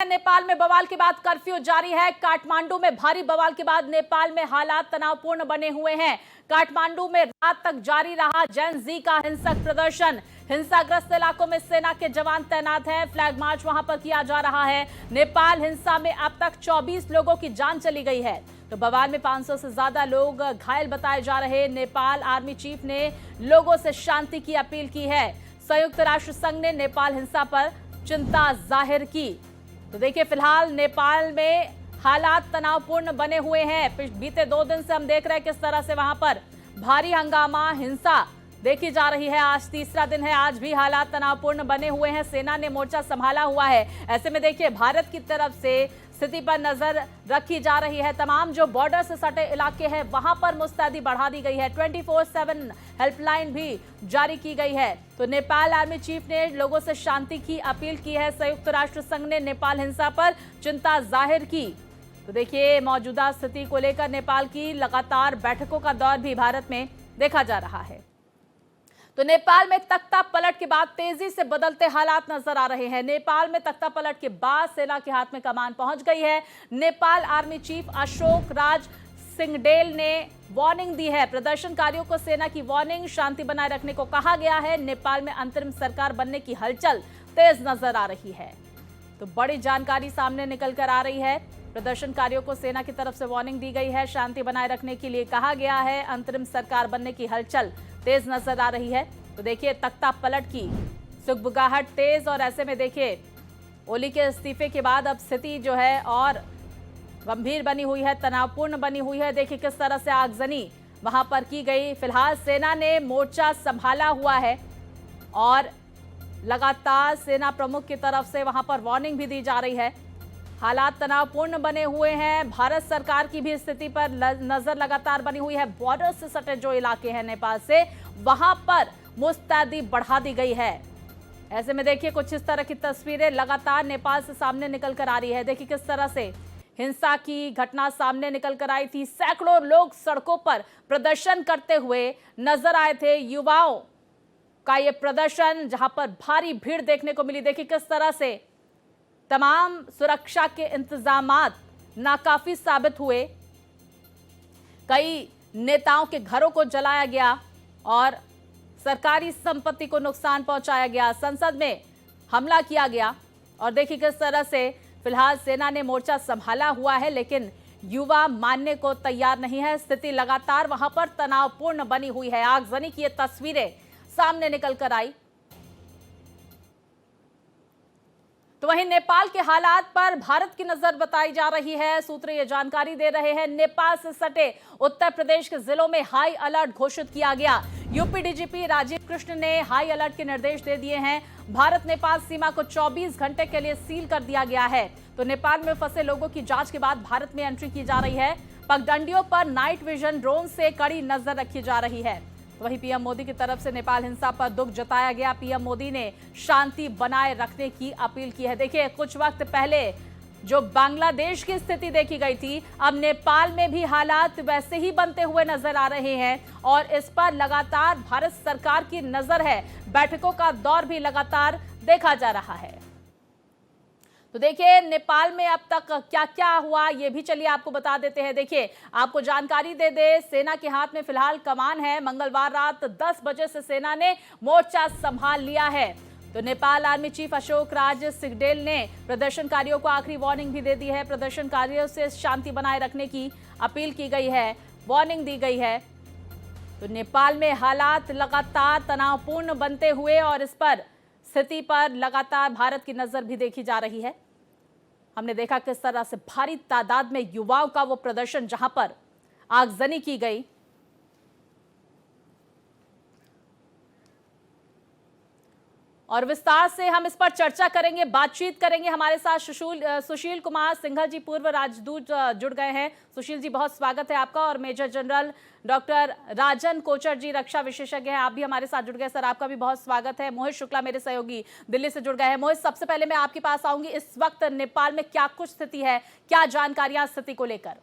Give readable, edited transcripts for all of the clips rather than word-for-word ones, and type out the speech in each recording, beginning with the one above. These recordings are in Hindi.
नेपाल में बवाल के बाद कर्फ्यू जारी है। काठमांडू में भारी बवाल के बाद नेपाल में हालात तनावपूर्ण बने हुए हैं। काठमांडू में रात तक जारी रहा जेन जी का हिंसक प्रदर्शन। हिंसाग्रस्त इलाकों में सेना के जवान तैनात हैं। फ्लैग मार्च वहां पर किया जा रहा है। नेपाल हिंसा में अब तक 24 लोगों की जान चली गई है, तो बवाल में 500 से ज्यादा लोग घायल बताए जा रहे। नेपाल आर्मी चीफ ने लोगों से शांति की अपील की है। संयुक्त राष्ट्र संघ ने नेपाल हिंसा पर चिंता जाहिर की। तो देखिए, फिलहाल नेपाल में हालात तनावपूर्ण बने हुए हैं। बीते 2 दिन से हम देख रहे हैं किस तरह से वहां पर भारी हंगामा, हिंसा देखी जा रही है। आज तीसरा दिन है, आज भी हालात तनावपूर्ण बने हुए हैं। सेना ने मोर्चा संभाला हुआ है। ऐसे में देखिए, भारत की तरफ से स्थिति पर नजर रखी जा रही है। तमाम जो बॉर्डर से सटे इलाके हैं वहां पर मुस्तैदी बढ़ा दी गई है। 24/7 हेल्पलाइन भी जारी की गई है। तो नेपाल आर्मी चीफ ने लोगों से शांति की अपील की है। संयुक्त राष्ट्र संघ ने नेपाल हिंसा पर चिंता जाहिर की। तो देखिए, मौजूदा स्थिति को लेकर नेपाल की लगातार बैठकों का दौर भी भारत में देखा जा रहा है। तो नेपाल में तख्ता पलट के बाद तेजी से बदलते हालात नजर आ रहे हैं। नेपाल में तख्ता पलट के बाद सेना के हाथ में कमान पहुंच गई है। नेपाल आर्मी चीफ अशोक राज सिंहडेल ने वार्निंग दी है। प्रदर्शनकारियों को सेना की वार्निंग, शांति बनाए रखने को कहा गया है। नेपाल में अंतरिम सरकार बनने की हलचल तेज नजर आ रही है। तो बड़ी जानकारी सामने निकल कर आ रही है। प्रदर्शनकारियों को सेना की तरफ से वार्निंग दी गई है, शांति बनाए रखने के लिए कहा गया है। अंतरिम सरकार बनने की हलचल तेज नजर आ रही है। तो देखिए, तख्ता पलट की सुगबुगाहट तेज, और ऐसे में देखिए, ओली के इस्तीफे के बाद अब स्थिति जो है और गंभीर बनी हुई है, तनावपूर्ण बनी हुई है। देखिए किस तरह से आगजनी वहां पर की गई। फिलहाल सेना ने मोर्चा संभाला हुआ है और लगातार सेना प्रमुख की तरफ से वहां पर वार्निंग भी दी जा रही है। हालात तनावपूर्ण बने हुए हैं। भारत सरकार की भी स्थिति पर नजर लगातार बनी हुई है। बॉर्डर से सटे जो इलाके हैं नेपाल से, वहां पर मुस्तैदी बढ़ा दी गई है। ऐसे में देखिए, कुछ इस तरह की तस्वीरें लगातार नेपाल से सामने निकल कर आ रही है। देखिए किस तरह से हिंसा की घटना सामने निकल कर आई थी। सैकड़ों लोग सड़कों पर प्रदर्शन करते हुए नजर आए थे। युवाओं का ये प्रदर्शन, जहां पर भारी भीड़ देखने को मिली। देखिए किस तरह से तमाम सुरक्षा के इंतजामात नाकाफी साबित हुए। कई नेताओं के घरों को जलाया गया और सरकारी संपत्ति को नुकसान पहुंचाया गया। संसद में हमला किया गया। और देखिए किस तरह से फिलहाल सेना ने मोर्चा संभाला हुआ है, लेकिन युवा मानने को तैयार नहीं है। स्थिति लगातार वहां पर तनावपूर्ण बनी हुई है। आगजनी की ये तस्वीरें सामने निकल कर आई। तो वहीं नेपाल के हालात पर भारत की नजर बताई जा रही है। सूत्र ये जानकारी दे रहे हैं, नेपाल से सटे उत्तर प्रदेश के जिलों में हाई अलर्ट घोषित किया गया। यूपी डीजीपी राजीव कृष्ण ने हाई अलर्ट के निर्देश दे दिए हैं। भारत नेपाल सीमा को 24 घंटे के लिए सील कर दिया गया है। तो नेपाल में फंसे लोगों की जांच के बाद भारत में एंट्री की जा रही है। पगडंडियों पर नाइट विजन ड्रोन से कड़ी नजर रखी जा रही है। वहीं पीएम मोदी की तरफ से नेपाल हिंसा पर दुख जताया गया। पीएम मोदी ने शांति बनाए रखने की अपील की है। देखिए, कुछ वक्त पहले जो बांग्लादेश की स्थिति देखी गई थी, अब नेपाल में भी हालात वैसे ही बनते हुए नजर आ रहे हैं और इस पर लगातार भारत सरकार की नजर है। बैठकों का दौर भी लगातार देखा जा रहा है। तो देखिए, नेपाल में अब तक क्या क्या हुआ ये भी चलिए आपको बता देते हैं। देखिए, आपको जानकारी दे दे, सेना के हाथ में फिलहाल कमान है। मंगलवार रात 10 बजे से सेना ने मोर्चा संभाल लिया है। तो नेपाल आर्मी चीफ अशोक राज सिंहडेल ने प्रदर्शनकारियों को आखिरी वार्निंग भी दे दी है। प्रदर्शनकारियों से शांति बनाए रखने की अपील की गई है, वार्निंग दी गई है। तो नेपाल में हालात लगातार तनावपूर्ण बनते हुए और इस पर स्थिति पर लगातार भारत की नजर भी देखी जा रही है। हमने देखा किस तरह से भारी तादाद में युवाओं का वो प्रदर्शन, जहां पर आगजनी की गई। और विस्तार से हम इस पर चर्चा करेंगे, बातचीत करेंगे। हमारे साथ सुशील कुमार सिंघल जी, पूर्व राजदूत, जुड़ गए हैं। सुशील जी, बहुत स्वागत है आपका। और मेजर जनरल डॉक्टर राजन कोचर जी, रक्षा विशेषज्ञ हैं, आप भी हमारे साथ जुड़ गए। सर, आपका भी बहुत स्वागत है। मोहित शुक्ला मेरे सहयोगी दिल्ली से जुड़ गए हैं। मोहित, सबसे पहले मैं आपके पास आऊंगी। इस वक्त नेपाल में क्या कुछ स्थिति है, क्या जानकारियां स्थिति को लेकर?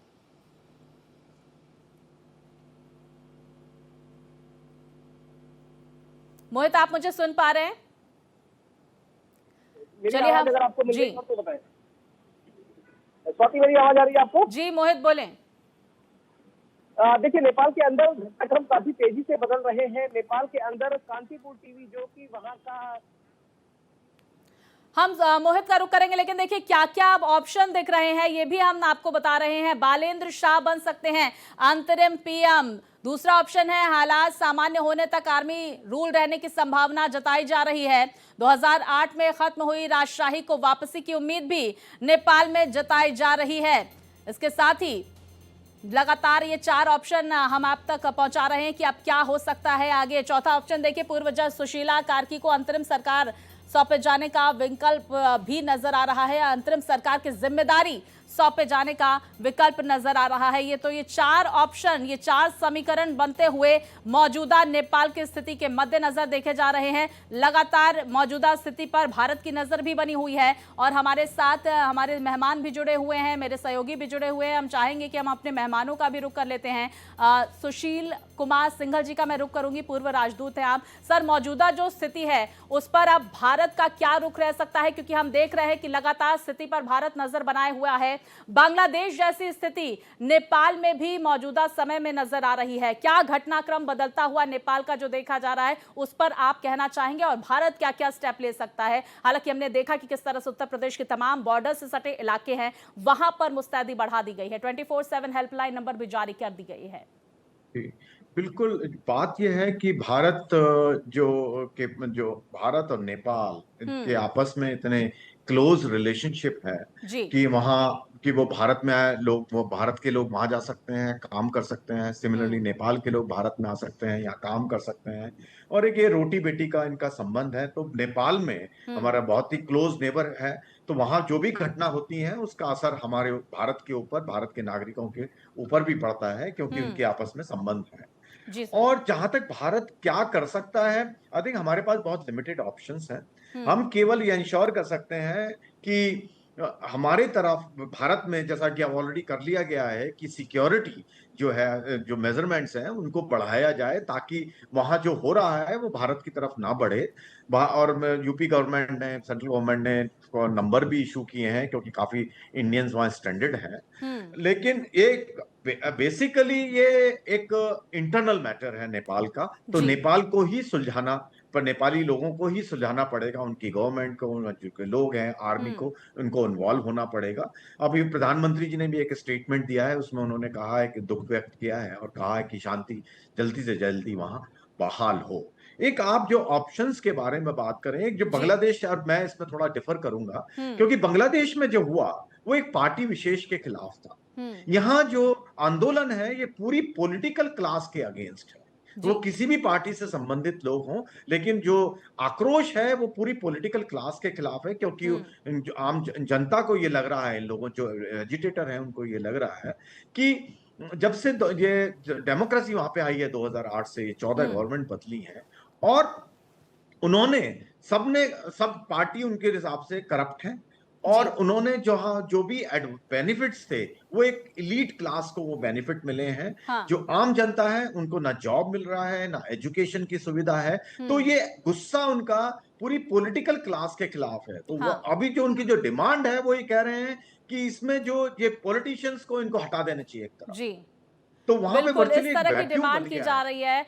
मोहित, आप मुझे सुन पा रहे हैं? चलिए, हम अगर आपको जी तो बताएं। स्वाति, मेरी आवाज आ रही है आपको? जी मोहित बोलें। देखिए, नेपाल के अंदर घटनाक्रम काफी तेजी से बदल रहे हैं। नेपाल के अंदर कांतिपुर टीवी, जो कि वहां का, हम मोहित का रुख करेंगे, लेकिन देखिए क्या क्या अब ऑप्शन दिख रहे हैं ये भी हम आपको बता रहे हैं। बालेंद्र शाह बन सकते हैं अंतरिम पीएम। दूसरा ऑप्शन है हालात सामान्य होने तक आर्मी रूल रहने की संभावना जताई जा रही है। 2008 में खत्म हुई राजशाही को वापसी की उम्मीद भी नेपाल में जताई जा रही है। इसके साथ ही लगातार ये 4 ऑप्शन हम आप तक पहुंचा रहे हैं कि अब क्या हो सकता है आगे। चौथा ऑप्शन देखिए, पूर्व जज सुशीला कार्की को अंतरिम सरकार सौंपे जाने का विकल्प भी नजर आ रहा है। अंतरिम सरकार की जिम्मेदारी सौंपे जाने का विकल्प नजर आ रहा है। ये 4 ऑप्शन, ये 4 समीकरण बनते हुए मौजूदा नेपाल की स्थिति के मद्देनजर देखे जा रहे हैं। लगातार मौजूदा स्थिति पर भारत की नजर भी बनी हुई है और हमारे साथ हमारे मेहमान भी जुड़े हुए हैं, मेरे सहयोगी भी जुड़े हुए हैं। हम चाहेंगे कि हम अपने मेहमानों का भी रुख कर लेते हैं। सुशील कुमार सिंघल जी का मैं रुख करूंगी, पूर्व राजदूत हैं आप। सर, मौजूदा जो स्थिति है उस पर अब भारत का क्या रुख रह सकता है, क्योंकि हम देख रहे हैं कि लगातार स्थिति पर भारत नजर बनाए हुआ है। बांग्लादेश जैसी स्थिति नेपाल में भी मौजूदा समय में नजर आ रही है। क्या घटनाक्रम बदलता हुआ नेपाल का जो देखा जा रहा है उस पर आप कहना चाहेंगे और भारत क्या क्या स्टेप ले सकता है? हालांकि हमने देखा कि किस तरह से उत्तर प्रदेश के तमाम बॉर्डर से सटे इलाके हैं, वहां पर मुस्तैदी बढ़ा दी गई है। 24/7 हेल्पलाइन नंबर भी जारी कर दी गई है। बिल्कुल, बात यह है कि भारत जो भारत और नेपाल के आपस में इतने क्लोज रिलेशनशिप है कि वो भारत में आए लोग, वो भारत के लोग वहां जा सकते हैं, काम कर सकते हैं। सिमिलरली नेपाल के लोग भारत में आ सकते हैं, यहाँ काम कर सकते हैं। और एक ये रोटी बेटी का इनका संबंध है। तो नेपाल में हमारा बहुत ही क्लोज नेबर है, तो वहां जो भी घटना होती है उसका असर हमारे भारत के ऊपर, भारत के नागरिकों के ऊपर भी पड़ता है, क्योंकि उनके आपस में संबंध है। और जहां तक भारत क्या कर सकता है, आई थिंक हमारे पास बहुत लिमिटेड ऑप्शंस हैं। हम केवल ये इंश्योर कर सकते हैं कि हमारे तरफ भारत में, जैसा कि अब ऑलरेडी कर लिया गया है, कि सिक्योरिटी जो है, जो मेजरमेंट्स हैं उनको बढ़ाया जाए, ताकि वहां जो हो रहा है वो भारत की तरफ ना बढ़े। और यूपी गवर्नमेंट ने, सेंट्रल गवर्नमेंट ने नंबर भी इशू किए हैं, क्योंकि काफी इंडियंस वहां स्ट्रैंडेड हैं। लेकिन एक बेसिकली ये एक इंटरनल मैटर है नेपाल का, तो नेपाल को ही सुलझाना, पर नेपाली लोगों को ही सुलझाना पड़ेगा, उनकी गवर्नमेंट को, जो लोग हैं आर्मी को, उनको इन्वॉल्व होना पड़ेगा। अभी प्रधानमंत्री जी ने भी एक स्टेटमेंट दिया है, उसमें उन्होंने कहा है कि दुख व्यक्त किया है और कहा है कि शांति जल्दी से जल्दी वहां बहाल हो। एक आप जो ऑप्शंस के बारे में बात करें, एक जो बांग्लादेश, और मैं इसमें थोड़ा डिफर करूंगा, क्योंकि बांग्लादेश में जो हुआ वो एक पार्टी विशेष के खिलाफ था। यहाँ जो आंदोलन है ये पूरी पॉलिटिकल क्लास के अगेंस्ट है। वो किसी भी पार्टी से संबंधित लोग हों, लेकिन जो आक्रोश है वो पूरी पॉलिटिकल क्लास के खिलाफ है, क्योंकि जो आम जनता को ये लग रहा है, इन लोगों जो एजिटेटर हैं उनको ये लग रहा है कि जब से ये डेमोक्रेसी वहां पे आई है 2008 से, 14 गवर्नमेंट बदली है, और उन्होंने सब पार्टी उनके हिसाब से करप्ट है, और उन्होंने जो भी बेनिफिट्स थे वो एक इलीट क्लास को वो बेनिफिट मिले हैं। जो आम जनता है उनको ना जॉब मिल रहा है, ना एजुकेशन की सुविधा है। तो ये गुस्सा उनका पूरी पॉलिटिकल क्लास के खिलाफ है। तो वो अभी जो उनकी जो डिमांड है वो ये कह रहे हैं कि इसमें जो ये पॉलिटिशियंस को इनको हटा देना चाहिए एक तरफ। तो वहां पे बिल्कुल इस तरह की डिमांड की जा रही है।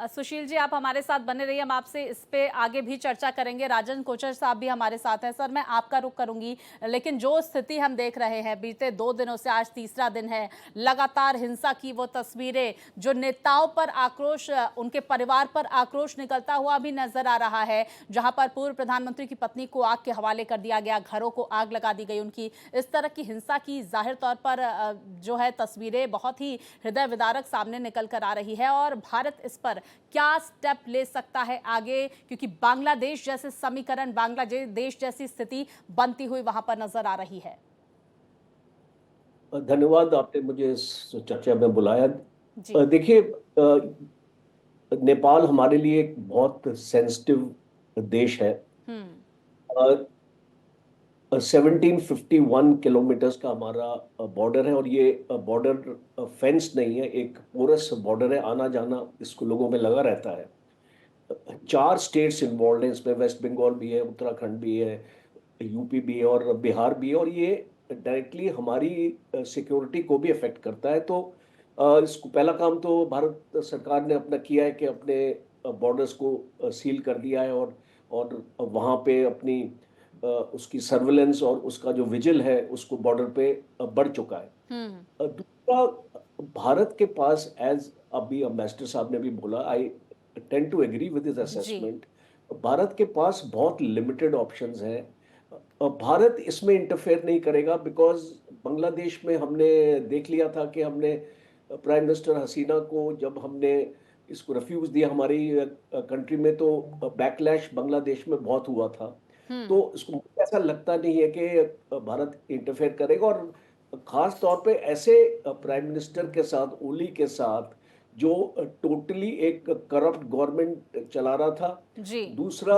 सुशील जी, आप हमारे साथ बने रहिए, हम आपसे इस पे आगे भी चर्चा करेंगे। राजन कोचर साहब भी हमारे साथ हैं। सर, मैं आपका रुख करूंगी, लेकिन जो स्थिति हम देख रहे हैं बीते 2 दिनों से, आज तीसरा दिन है, लगातार हिंसा की वो तस्वीरें, जो नेताओं पर आक्रोश, उनके परिवार पर आक्रोश निकलता हुआ भी नजर आ रहा है, जहां पर पूर्व प्रधानमंत्री की पत्नी को आग के हवाले कर दिया गया, घरों को आग लगा दी गई उनकी। इस तरह की हिंसा की जाहिर तौर पर जो है तस्वीरें बहुत ही हृदय विदारक सामने निकल कर आ रही है। और भारत इस पर क्या स्टेप ले सकता है आगे, क्योंकि बांग्लादेश जैसे समीकरण, बांग्लादेश जैसी स्थिति बनती हुई वहां पर नजर आ रही है। धन्यवाद, आपने मुझे इस चर्चा में बुलाया। देखिए, नेपाल हमारे लिए एक बहुत सेंसिटिव देश है। 1751 किलोमीटर्स का हमारा बॉर्डर है, और ये बॉर्डर फेंस नहीं है, एक पोरस बॉर्डर है, आना जाना इसको लोगों में लगा रहता है। 4 स्टेट्स इन्वॉल्व हैं इसमें, वेस्ट बंगाल भी है, उत्तराखंड भी है, यूपी भी है और बिहार भी है। और ये डायरेक्टली हमारी सिक्योरिटी को भी अफेक्ट करता है। तो इसको पहला काम तो भारत सरकार ने अपना किया है कि अपने बॉर्डर्स को सील कर दिया है, और वहाँ पे अपनी उसकी सर्विलेंस और उसका जो विजिल है उसको बॉर्डर पे बढ़ चुका है। दूसरा, भारत के पास, एज अभी एम्बेसडर साहब ने भी बोला, I tend to agree with his assessment, Bharat के पास बहुत लिमिटेड ऑप्शंस हैं। भारत इसमें इंटरफेयर नहीं करेगा, बिकॉज बांग्लादेश में हमने देख लिया था कि हमने प्राइम मिनिस्टर हसीना को जब हमने इसको रिफ्यूज दिया हमारी कंट्री में, तो बैकलैश बांग्लादेश में बहुत हुआ था। तो इसको मुझे ऐसा लगता नहीं है कि भारत इंटरफेयर करेगा, और खास तौर पे ऐसे प्राइम मिनिस्टर के साथ, ओली के साथ, जो टोटली एक करप्ट गवर्नमेंट चला रहा था। जी। दूसरा,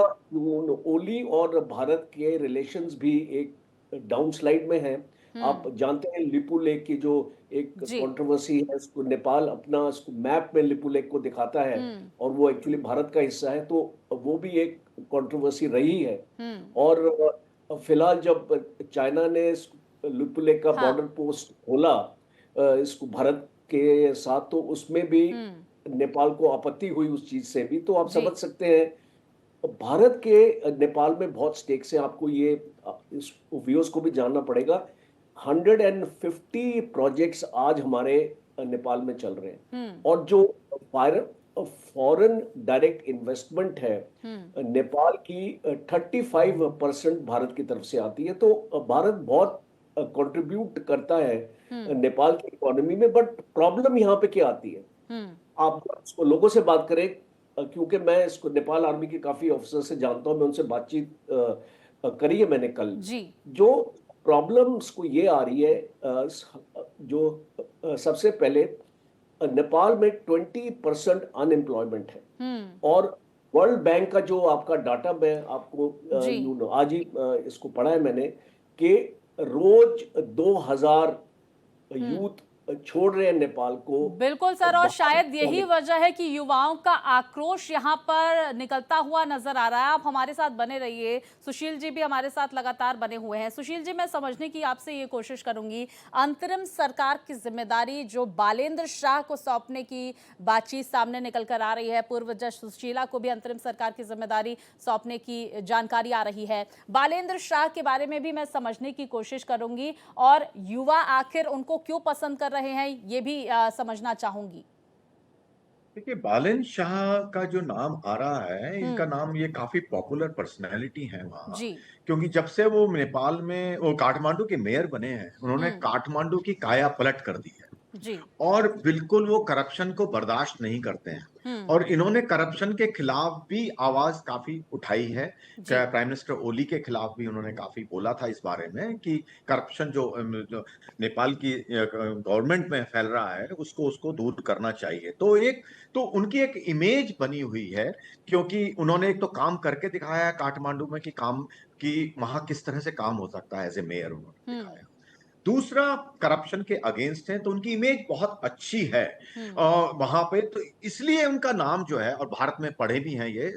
ओली और भारत के रिलेशंस भी एक डाउनस्लाइड में हैं। आप जानते हैं लिपू लेक की जो एक कंट्रोवर्सी है, उसको नेपाल अपना उसको मैप में लिपू लेक को दिखाता है, और वो एक्चुअली भारत का हिस्सा है, तो वो भी एक कंट्रोवर्सी रही है। और फिलहाल जब चाइना ने लिपू लेक का बॉर्डर पोस्ट खोला इसको भारत के साथ, तो उसमें भी नेपाल को आपत्ति हुई उस चीज से भी। तो आप समझ सकते हैं भारत के नेपाल में बहुत स्टेक्स हैं। आपको ये इस व्यूअर्स को भी जानना पड़ेगा, 150 प्रोजेक्ट्स आज हमारे नेपाल में चल रहे हैं, और जो फॉरेन डायरेक्ट इन्वेस्टमेंट है नेपाल की 35% भारत की तरफ से आती है। तो भारत बहुत कंट्रीब्यूट करता है नेपाल की इकोनॉमी में। बट प्रॉब्लम यहाँ पे क्या आती है, आप इसको लोगों से बात करें, क्योंकि मैं इसको नेपाल आर्मी के काफी ऑफिसर से जानता हूं, मैं उनसे बातचीत करी है मैंने कल जी। जो प्रॉब्लम्स को ये आ रही है, जो सबसे पहले नेपाल में 20% अनएम्प्लॉयमेंट है, और वर्ल्ड बैंक का जो आपका डाटा, मैं आपको आज ही इसको पढ़ा है मैंने, कि रोज 2000 यूथ छोड़ रहे हैं नेपाल को। बिल्कुल सर, और शायद यही वजह है कि युवाओं का आक्रोश यहाँ पर निकलता हुआ नजर आ रहा है। आप हमारे साथ बने रहिए, सुशील जी भी हमारे साथ लगातार बने हुए हैं। सुशील जी, मैं समझने की आपसे ये कोशिश करूंगी, अंतरिम सरकार की जिम्मेदारी जो बालेंद्र शाह को सौंपने की बातचीत सामने निकल कर आ रही है, पूर्व जज सुशीला को भी अंतरिम सरकार की जिम्मेदारी सौंपने की जानकारी आ रही है। बालेंद्र शाह के बारे में भी मैं समझने की कोशिश करूंगी, और युवा आखिर उनको क्यों पसंद कर रहे हैं ये भी समझना चाहूंगी। देखिए, बालेंद्र शाह का जो नाम आ रहा है, इनका नाम, ये काफी पॉपुलर पर्सनैलिटी है वहाँ, क्योंकि जब से वो नेपाल में, वो काठमांडू के मेयर बने हैं, उन्होंने काठमांडू की काया पलट कर दी है जी। और बिल्कुल वो करप्शन को बर्दाश्त नहीं करते हैं, और इन्होंने करप्शन के खिलाफ भी आवाज काफी उठाई है। प्राइम मिनिस्टर ओली के खिलाफ भी उन्होंने काफी बोला था इस बारे में कि करप्शन जो नेपाल की गवर्नमेंट में फैल रहा है, उसको दूर करना चाहिए। तो उनकी एक इमेज बनी हुई है, क्योंकि उन्होंने एक तो काम करके दिखाया है काठमांडू में कि वहां किस तरह से काम हो सकता है, एज ए मेयर उन्होंने दिखाया। दूसरा, करप्शन के अगेंस्ट है, तो उनकी इमेज बहुत अच्छी है वहां पे, तो इसलिए उनका नाम जो है, और भारत में पढ़े भी हैं, ये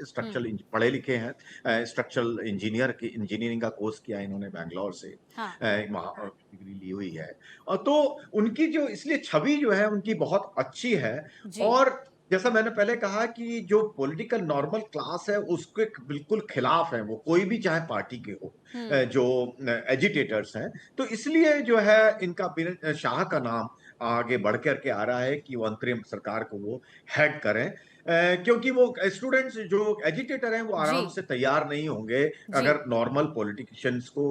पढ़े लिखे हैं, स्ट्रक्चरल इंजीनियरिंग का कोर्स किया है इन्होंने बैंगलोर से, वहां डिग्री ली हुई है। तो उनकी जो इसलिए छवि जो है उनकी बहुत अच्छी है। और जैसा मैंने पहले कहा कि जो पॉलिटिकल नॉर्मल क्लास है उसके बिल्कुल खिलाफ है वो, कोई भी चाहे पार्टी के हो, जो एजिटेटर्स हैं। तो इसलिए जो है इनका शाह का नाम आगे बढ़ करके आ रहा है कि वो अंतरिम सरकार को वो हेड करें, क्योंकि वो स्टूडेंट्स जो एजिटेटर हैं वो आराम से तैयार नहीं होंगे अगर नॉर्मल पॉलिटिशियंस को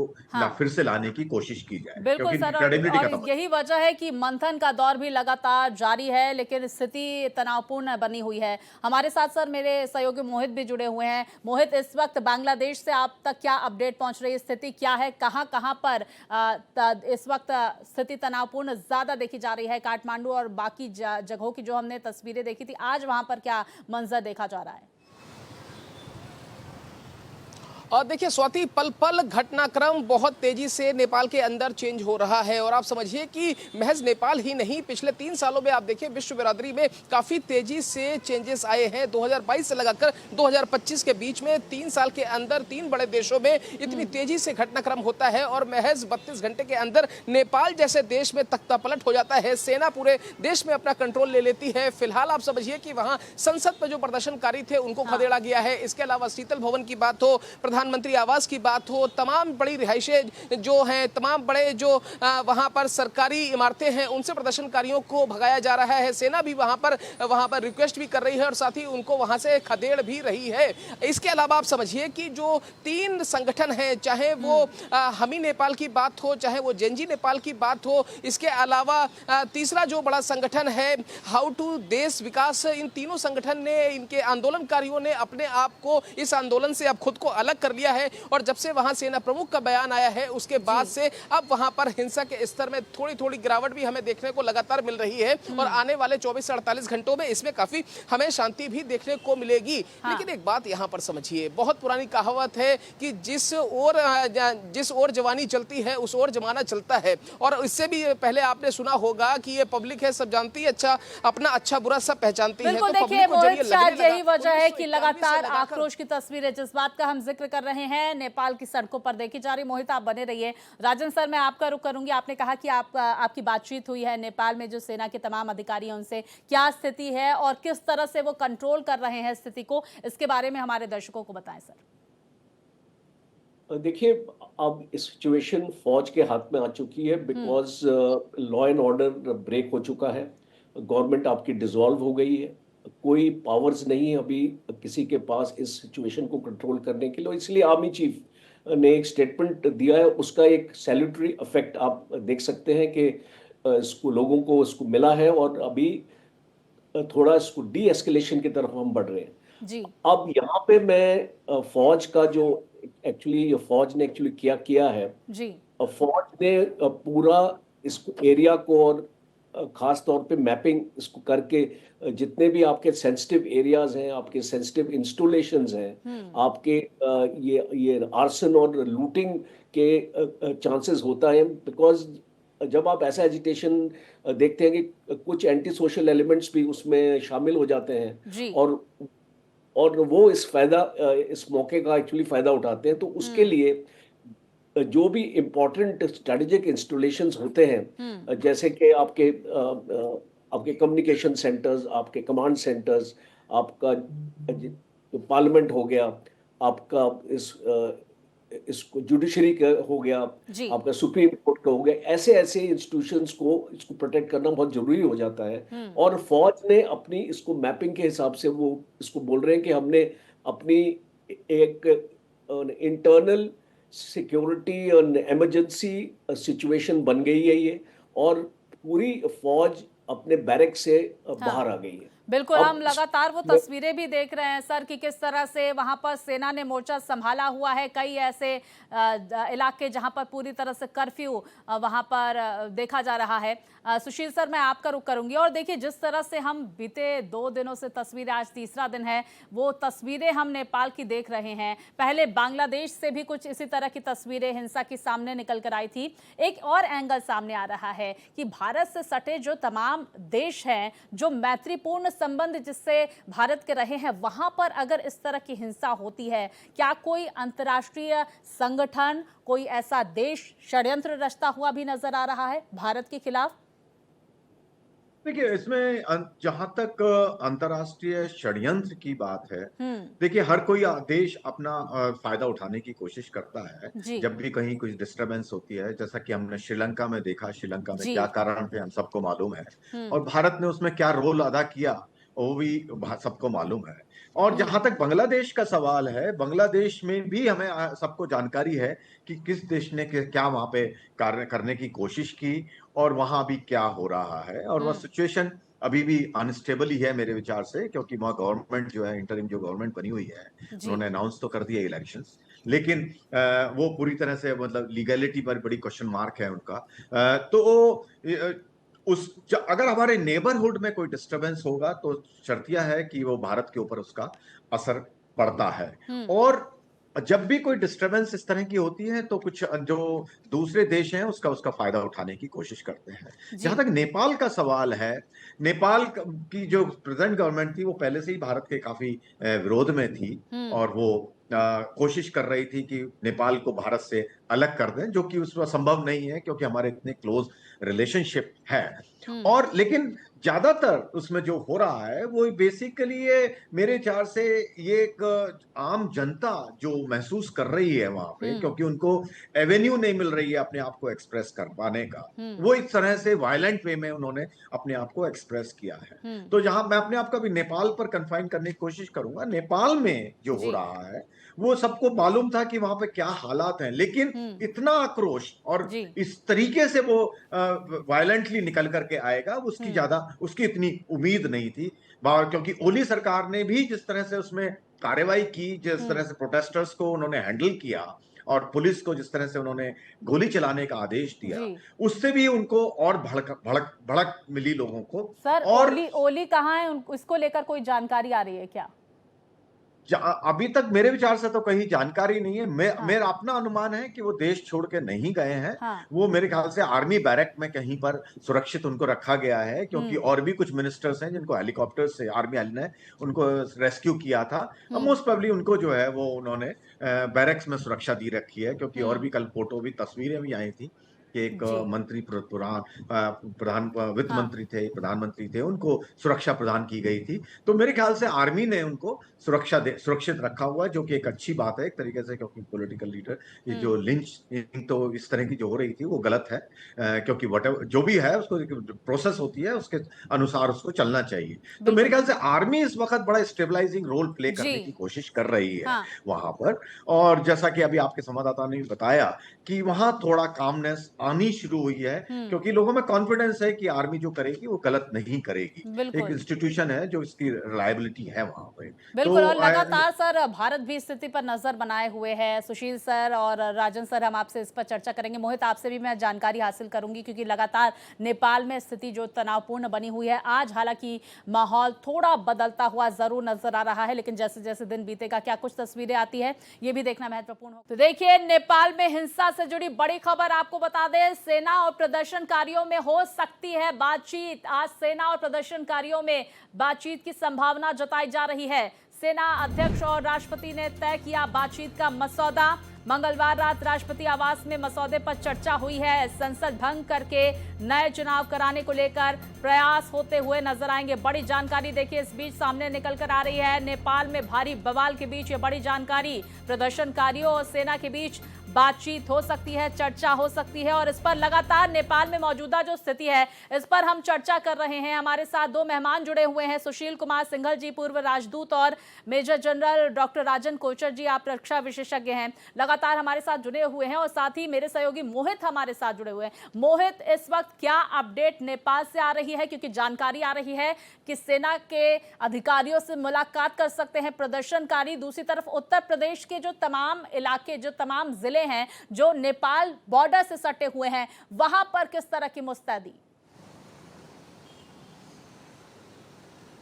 फिर से लाने की कोशिश की जाए। बिल्कुल सर, और यही वजह है कि मंथन का दौर भी लगातार जारी है, लेकिन स्थिति तनावपूर्ण बनी हुई है। हमारे साथ सर मेरे सहयोगी मोहित भी जुड़े हुए हैं। मोहित, इस वक्त बांग्लादेश से आप तक क्या अपडेट पहुंच रही है, स्थिति क्या है, कहां कहां पर इस वक्त स्थिति तनावपूर्ण ज्यादा देखी जा रही है? काठमांडू और बाकी जगहों की जो हमने तस्वीरें देखी थी, आज वहां पर क्या मंजर देखा जा रहा है? और देखिए स्वाति, पल पल घटनाक्रम बहुत तेजी से नेपाल के अंदर चेंज हो रहा है और आप समझिए कि महज नेपाल ही नहीं, पिछले 3 सालों में आप देखिए विश्व बिरादरी में काफी तेजी से चेंजेस आए हैं। 2022 से लगाकर 2025 के बीच में 3 साल के अंदर 3 बड़े देशों में इतनी तेजी से घटनाक्रम होता है और महज 32 घंटे के अंदर नेपाल जैसे देश में तख्तापलट हो जाता है। सेना पूरे देश में अपना कंट्रोल ले लेती है। फिलहाल आप समझिए कि वहां संसद पर जो प्रदर्शनकारी थे उनको खदेड़ा गया है। इसके अलावा शीतल भवन की बात हो, प्रधानमंत्री आवास की बात हो, तमाम बड़ी रिहाइशें जो हैं, तमाम बड़े जो वहां पर सरकारी इमारतें हैं, उनसे प्रदर्शनकारियों को भगाया जा रहा है। सेना भी वहां पर रिक्वेस्ट भी कर रही है और साथ ही उनको वहां से खदेड़ भी रही है। इसके अलावा आप समझिए कि जो 3 संगठन हैं, चाहे वो हमी नेपाल की बात हो, चाहे वो जेनजी नेपाल की बात हो, इसके अलावा तीसरा जो बड़ा संगठन है हाउ टू देश विकास, इन तीनों संगठन ने, इनके आंदोलनकारियों ने अपने आप को इस आंदोलन से अब खुद को अलग कर लिया है और जब से वहां सेना प्रमुख का बयान आया है उसके बाद से अब वहां पर हिंसा के स्तर में थोड़ी थोड़ी गिरावट भी हमें देखने को लगातार मिल रही है और आने वाले 24 से 48 घंटों में इसमें काफी हमें शांति भी देखने को मिलेगी। लेकिन एक बात यहां पर समझिए, बहुत पुरानी कहावत है कि जिस ओर जवानी चलती है उस ओर जमाना चलता है और इससे भी पहले आपने सुना होगा कि ये पब्लिक है, सब जानती है, अच्छा अपना अच्छा बुरा सब पहचानती है। बिल्कुल, तो देखिए मोहित, शायद यही वजह वजह है कि लगातार आक्रोश की तस्वीरें, जिस बात का हम जिक्र कर रहे हैं, नेपाल की सड़कों पर देखी जा रही। मोहित, आप बने रहिए। राजन सर, मैं आपका रुख करूंगी। आपने कहा कि आपकी बातचीत हुई है नेपाल में जो सेना के तमाम अधिकारी हैं उनसे, क्या स्थिति है और किस तरह से वो कंट्रोल कर रहे हैं स्थिति को, इसके बारे में हमारे दर्शकों को बताएं सर। देखिए, अब सिचुएशन फौज के हाथ में आ चुकी है because law and order break हो चुका है। गवर्नमेंट आपकी डिसॉल्व हो गई है, कोई पावर्स नहीं है अभी किसी के पास इस सिचुएशन को कंट्रोल करने के लिए। इसलिए आर्मी चीफ ने एक स्टेटमेंट दिया है, उसका एक सैल्यूटरी इफेक्ट आप देख सकते हैं कि इसको लोगों को इसको मिला है और अभी थोड़ा इसको डी एस्केलेशन की तरफ हम बढ़ रहे हैं जी। अब यहाँ पे मैं फौज का जो फौज ने एक्चुअली किया है जी। फौज ने पूरा इस एरिया को और खास तौर पे मैपिंग इसको करके जितने भी आपके सेंसिटिव एरियाज हैं, आपके सेंसिटिव इंस्टॉलेशंस हैं, आपके ये आर्सन और लूटिंग के चांसेस होता है बिकॉज जब आप ऐसा एजिटेशन देखते हैं कि कुछ एंटी सोशल एलिमेंट्स भी उसमें शामिल हो जाते हैं और वो इस मौके का एक्चुअली फायदा उठाते हैं। तो उसके लिए जो भी इम्पोर्टेंट स्ट्रेटेजिक इंस्टॉलेशंस होते हैं, जैसे कि आपके कम्युनिकेशन सेंटर्स, आपके कमांड सेंटर्स, आपका पार्लियामेंट हो गया, आपका इसको जुडिशरी का हो गया, आपका सुप्रीम कोर्ट का हो गया, ऐसे इंस्टीट्यूशंस को इसको प्रोटेक्ट करना बहुत जरूरी हो जाता है। और फौज ने अपनी इसको मैपिंग के हिसाब से वो इसको बोल रहे हैं कि हमने अपनी एक इंटरनल सिक्योरिटी और इमरजेंसी सिचुएशन बन गई है ये, और पूरी फौज अपने बैरक से बाहर आ गई है। बिल्कुल, हम लगातार वो तस्वीरें भी देख रहे हैं सर कि किस तरह से वहां पर सेना ने मोर्चा संभाला हुआ है। कई ऐसे इलाके जहां पर पूरी तरह से कर्फ्यू वहां पर देखा जा रहा है। सुशील सर, मैं आपका रुख करूंगी। और देखिए, जिस तरह से हम बीते 2 दिनों से तस्वीरें, आज तीसरा दिन है, वो तस्वीरें हम नेपाल की देख रहे हैं। पहले बांग्लादेश से भी कुछ इसी तरह की तस्वीरें हिंसा की सामने निकल कर आई थी। एक और एंगल सामने आ रहा है कि भारत से सटे जो तमाम देश हैं, जो मैत्रीपूर्ण संबंध जिससे भारत के रहे हैं, वहां पर अगर इस तरह की हिंसा होती है, क्या कोई अंतर्राष्ट्रीय संगठन, कोई ऐसा देश षड्यंत्र रचता हुआ भी नजर आ रहा है भारत के खिलाफ? देखिए, इसमें जहां तक अंतर्राष्ट्रीय षड्यंत्र की बात है, देखिए हर कोई देश अपना फायदा उठाने की कोशिश करता है जब भी कहीं कुछ डिस्टरबेंस होती है। जैसा कि हमने श्रीलंका में देखा, श्रीलंका में क्या कारण थे हम सबको मालूम है, और भारत ने उसमें क्या रोल अदा किया वो भी सबको मालूम है। और जहां तक बांग्लादेश का सवाल है, बांग्लादेश में भी हमें सबको जानकारी है कि किस देश ने क्या वहां पे कार्य करने की कोशिश की और वहां भी क्या हो रहा है। और वह सिचुएशन अभी भी अनस्टेबल ही है मेरे विचार से, क्योंकि वहाँ गवर्नमेंट जो है, इंटरिम जो गवर्नमेंट बनी हुई है, उन्होंने अनाउंस तो कर दिया इलेक्शंस, लेकिन वो पूरी तरह से मतलब लीगैलिटी पर बड़ी क्वेश्चन मार्क है उनका। तो अगर हमारे नेबरहुड में कोई डिस्टरबेंस होगा तो शर्तिया है कि वो भारत के ऊपर उसका असर पड़ता है। और जब भी कोई डिस्टरबेंस इस तरह की होती है तो कुछ जो दूसरे देश हैं उसका उसका फायदा उठाने की कोशिश करते हैं। जहां तक नेपाल का सवाल है, नेपाल की जो प्रेजेंट गवर्नमेंट थी वो पहले से ही भारत के काफी विरोध में थी और वो कोशिश कर रही थी कि नेपाल को भारत से अलग कर दें, जो कि उसमें संभव नहीं है क्योंकि हमारे इतने क्लोज रिलेशनशिप है। और लेकिन ज्यादातर उसमें जो हो रहा है वो बेसिकली ये मेरे ख्याल से ये एक आम जनता जो महसूस कर रही है वहां पे, क्योंकि उनको एवेन्यू नहीं मिल रही है अपने आप को एक्सप्रेस कर पाने का, वो इस तरह से वायलेंट वे में उन्होंने अपने आप को एक्सप्रेस किया है। तो जहां मैं अपने आप को भी नेपाल पर कन्फाइन करने की कोशिश करूंगा, नेपाल में जो हो रहा है वो सबको मालूम था कि वहां पे क्या हालात हैं, लेकिन इतना आक्रोश और इस तरीके से वो वायलेंटली निकल करके आएगा उसकी इतनी उम्मीद नहीं थी, क्योंकि ओली सरकार ने भी जिस तरह से उसमें कार्रवाई की, जिस तरह से प्रोटेस्टर्स को उन्होंने हैंडल किया और पुलिस को जिस तरह से उन्होंने गोली चलाने का आदेश दिया, उससे भी उनको और भड़क मिली लोगों को। सर, और ओली कहाँ है, इसको लेकर कोई जानकारी आ रही है क्या? अभी तक मेरे विचार से तो कहीं जानकारी नहीं है। मेरा अपना अनुमान है कि वो देश छोड़ के नहीं गए हैं। वो मेरे ख्याल से आर्मी बैरक में कहीं पर सुरक्षित उनको रखा गया है, क्योंकि और भी कुछ मिनिस्टर्स हैं जिनको हेलीकॉप्टर से आर्मी ने उनको रेस्क्यू किया था। मोस्ट प्रोबेबली उनको जो है वो उन्होंने बैरक्स में सुरक्षा दी रखी है, क्योंकि और भी कल फोटो भी तस्वीरें भी आई थी कि एक मंत्री वित्त मंत्री थे, प्रधानमंत्री थे, उनको सुरक्षा प्रदान की गई थी। तो मेरे ख्याल से आर्मी ने उनको सुरक्षित रखा हुआ है, जो कि एक अच्छी बात है एक तरीके से, क्योंकि पॉलिटिकल लीडर ये जो लिंचिंग तो इस तरह की जो हो रही थी वो गलत है, क्योंकि वटेवर जो भी है उसको प्रोसेस होती है उसके अनुसार उसको चलना चाहिए। तो मेरे ख्याल से आर्मी इस वक्त बड़ा स्टेबलाइजिंग रोल प्ले करने की कोशिश कर रही है वहां पर। और जैसा कि अभी आपके संवाददाता ने भी बताया कि वहां थोड़ा कामनेस आनी शुरू हुई है, क्योंकि लोगों में कॉन्फिडेंस है कि आर्मी जो करेगी वो गलत नहीं करेगी। एक इंस्टीट्यूशन है जो इसकी रिलायबिलिटी है वहां पे। बिल्कुल। और लगातार सर भारत भी स्थिति पर नजर बनाए हुए है। सुशील सर और राजन सर, हम आपसे इस पर चर्चा करेंगे। मोहित, आपसे भी मैं जानकारी हासिल करूंगी, क्योंकि लगातार नेपाल में स्थिति जो तनावपूर्ण बनी हुई है। आज हालांकि माहौल थोड़ा बदलता हुआ जरूर नजर आ रहा है, लेकिन जैसे जैसे दिन बीतेगा क्या कुछ तस्वीरें आती है ये भी देखना महत्वपूर्ण हो। तो देखिए, नेपाल में हिंसा से जुड़ी बड़ी खबर आपको बता दें, सेना और प्रदर्शनकारियों में हो सकती है बातचीत। आज सेना और प्रदर्शनकारियों में बातचीत की संभावना जताई जा रही है। सेना अध्यक्ष और राष्ट्रपति ने तय किया बातचीत का मसौदा। मंगलवार रात राष्ट्रपति आवास में मसौदे पर चर्चा हुई है। संसद भंग करके नए चुनाव कराने को लेकर प्रयास होते हुए नजर आएंगे। बड़ी जानकारी देखिए इस बीच सामने निकल कर आ रही है। नेपाल में भारी बवाल के बीच ये बड़ी जानकारी, प्रदर्शनकारियों और सेना के बीच बातचीत हो सकती है, चर्चा हो सकती है, और इस पर लगातार नेपाल में मौजूदा जो स्थिति है इस पर हम चर्चा कर रहे हैं। हमारे साथ दो मेहमान जुड़े हुए हैं, सुशील कुमार सिंघल जी, पूर्व राजदूत, और मेजर जनरल डॉक्टर राजन कोचर जी, आप रक्षा विशेषज्ञ हैं, लगातार हमारे साथ जुड़े हुए हैं। और साथ ही मेरे सहयोगी मोहित हमारे साथ जुड़े हुए हैं। मोहित, इस वक्त क्या अपडेट नेपाल से आ रही है, क्योंकि जानकारी आ रही है कि सेना के अधिकारियों से मुलाकात कर सकते हैं प्रदर्शनकारी। दूसरी तरफ उत्तर प्रदेश के जो तमाम इलाके, जो तमाम जिले हैं जो नेपाल बॉर्डर से सटे हुए हैं, वहां पर किस तरह की मुस्तैदी?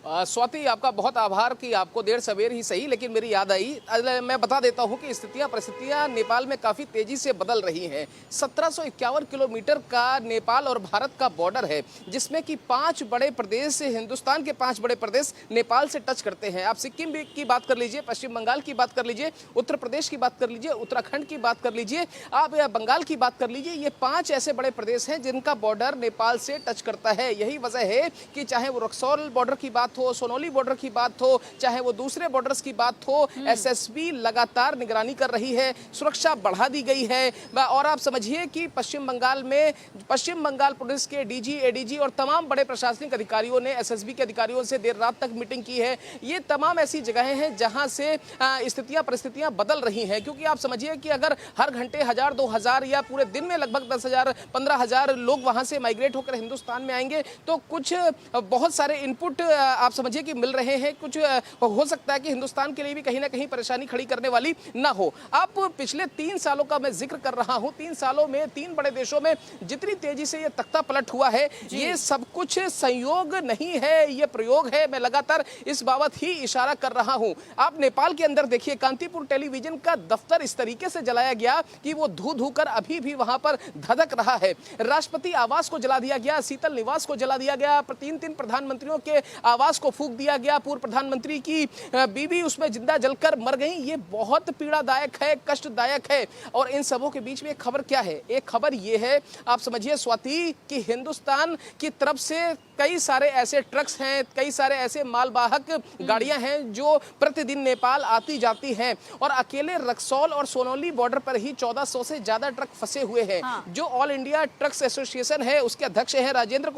स्वाति, आपका बहुत आभार कि आपको देर सवेर ही सही, लेकिन मेरी याद आई। मैं बता देता हूं कि स्थितियां परिस्थितियां नेपाल में काफ़ी तेज़ी से बदल रही हैं। 1751 किलोमीटर का नेपाल और भारत का बॉर्डर है, जिसमें कि 5 बड़े प्रदेश, हिंदुस्तान के 5 बड़े प्रदेश नेपाल से टच करते हैं। आप सिक्किम की बात कर लीजिए, पश्चिम बंगाल की बात कर लीजिए, उत्तर प्रदेश की बात कर लीजिए, उत्तराखंड की बात कर लीजिए, आप बंगाल की बात कर लीजिए। ये 5 ऐसे बड़े प्रदेश हैं जिनका बॉर्डर नेपाल से टच करता है। यही वजह है कि चाहे वो रक्सौल बॉर्डर की बात हो, सोनौली बॉर्डर की बात हो, चाहे वो दूसरे बॉर्डर्स की बात हो, एसएसबी लगातार निगरानी कर रही है, सुरक्षा बढ़ा दी गई है। और आप समझिए कि पश्चिम बंगाल में पश्चिम बंगाल पुलिस के डीजी, एडीजी और तमाम बड़े प्रशासनिक अधिकारियों ने एसएसबी के अधिकारियों से देर रात तक मीटिंग की है। ये तमाम ऐसी जगहें हैं जहां से स्थितियां परिस्थितियां बदल रही हैं, क्योंकि आप समझिए कि अगर हर घंटे 1000, 2000 या पूरे दिन में लगभग 10,000, 15,000 लोग वहां से माइग्रेट होकर हिंदुस्तान में आएंगे, तो कुछ बहुत सारे इनपुट आप समझिए कि मिल रहे हैं, कुछ हो सकता है कि हिंदुस्तान के लिए भी कहीं ना कहीं परेशानी खड़ी करने वाली ना हो। आप पिछले 3 सालों का मैं जिक्र कर रहा हूं, 3 सालों में 3 बड़े देशों में जितनी तेजी से ये तख्ता पलट हुआ है, ये सब कुछ संयोग नहीं है, ये प्रयोग है। मैं लगातार इस बाबत ही इशारा कर रहा हूं। आप नेपाल के अंदर देखिए, कांतिपुर टेलीविजन का दफ्तर इस तरीके से जलाया गया कि वो धू धू कर अभी भी वहां पर धधक रहा है। राष्ट्रपति आवास को जला दिया गया, शीतल निवास को जला दिया गया, 3 प्रधानमंत्रियों के आवास को फूंक दिया गया, पूर्व प्रधानमंत्री की बीवी उसमें जिंदा जलकर मर गई। ये बहुत पीड़ादायक है, कष्टदायक है। और इन सबों के बीच में एक खबर क्या है? एक खबर ये है, आप समझिए स्वाति, कि हिंदुस्तान की तरफ से कई सारे ऐसे ट्रक्स हैं, कई सारे ऐसे मालवाहक गाड़ियां हैं जो प्रतिदिन नेपाल आती जाती हैं। और अकेले रक्सौल और सोनौली बॉर्डर पर ही 1400 से ज्यादा ट्रक फंसे हुए हैं। जो ऑल इंडिया ट्रक्स एसोसिएशन है, उसके अध्यक्ष हैं राजेंद्र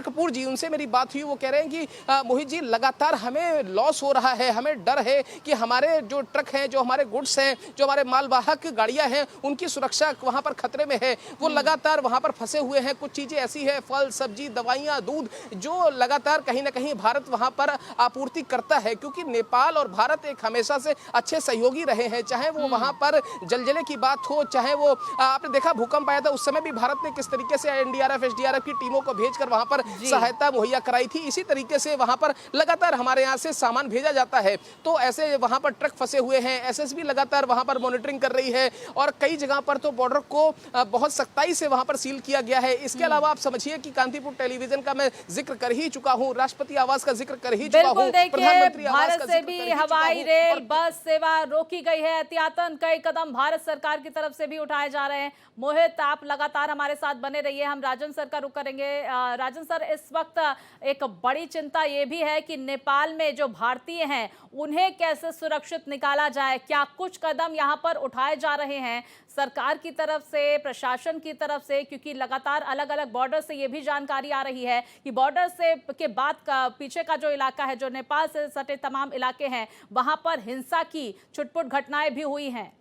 कपूर जी। उनसे मेरी बात हुई, वो कह रहे हैं कि मोहित जी, लगातार हमें लॉस हो रहा है, हमें डर है कि हमारे जो ट्रक हैं, जो हमारे गुड्स हैं, जो हमारे मालवाहक गाड़ियां हैं, उनकी सुरक्षा वहां पर खतरे में है। वो लगातार वहां पर फंसे हुए हैं। कुछ चीजें ऐसी है, फल सब्जी, दवाइयां, दूध, जो लगातार कहीं ना कहीं भारत वहां पर आपूर्ति करता है, क्योंकि नेपाल और भारत एक हमेशा से अच्छे सहयोगी रहे हैं। चाहे वो वहां पर जलजले की बात हो, चाहे वो आपने देखा भूकंप आया था, उस समय भी भारत ने किस तरीके से एनडीआरएफ एसडीआरएफ की टीमों को भेजकर वहां पर सहायता मुहैया कराई थी। इसी तरीके से वहां पर लगातार हमारे यहाँ से सामान भेजा जाता है। तो ऐसे वहां पर ट्रक फंसे हुए हैं, एसएसबी लगातार वहां पर मॉनिटरिंग कर रही है और कई जगह पर तो बॉर्डर को बहुत सख्ताई से वहां पर सील किया गया है। इसके अलावा आप समझिए कि कांतिपुर टेलीविजन का मैं जिक्र कर ही चुका हूं, राष्ट्रपति आवास का जिक्र कर ही चुका हूं, प्रधानमंत्री आवास का भारत से भी हवाई, रेल, बस सेवा रोकी गई है। एहतियातन कई कदम भारत सरकार की तरफ से भी उठाए जा रहे हैं। मोहित, आप लगातार हमारे साथ बने रहिए, हम राजन सर का रुख करेंगे। राजन सर, इस वक्त एक बड़ी चिंता ये भी है कि नेपाल में जो भारतीय हैं उन्हें कैसे सुरक्षित निकाला जाए। क्या कुछ कदम यहाँ पर उठाए जा रहे हैं सरकार की तरफ से, प्रशासन की तरफ से? क्योंकि लगातार अलग अलग बॉर्डर से ये भी जानकारी आ रही है कि बॉर्डर से के बाद का पीछे का जो इलाका है, जो नेपाल से सटे तमाम इलाके हैं, वहां पर हिंसा की छुटपुट घटनाएं भी हुई हैं।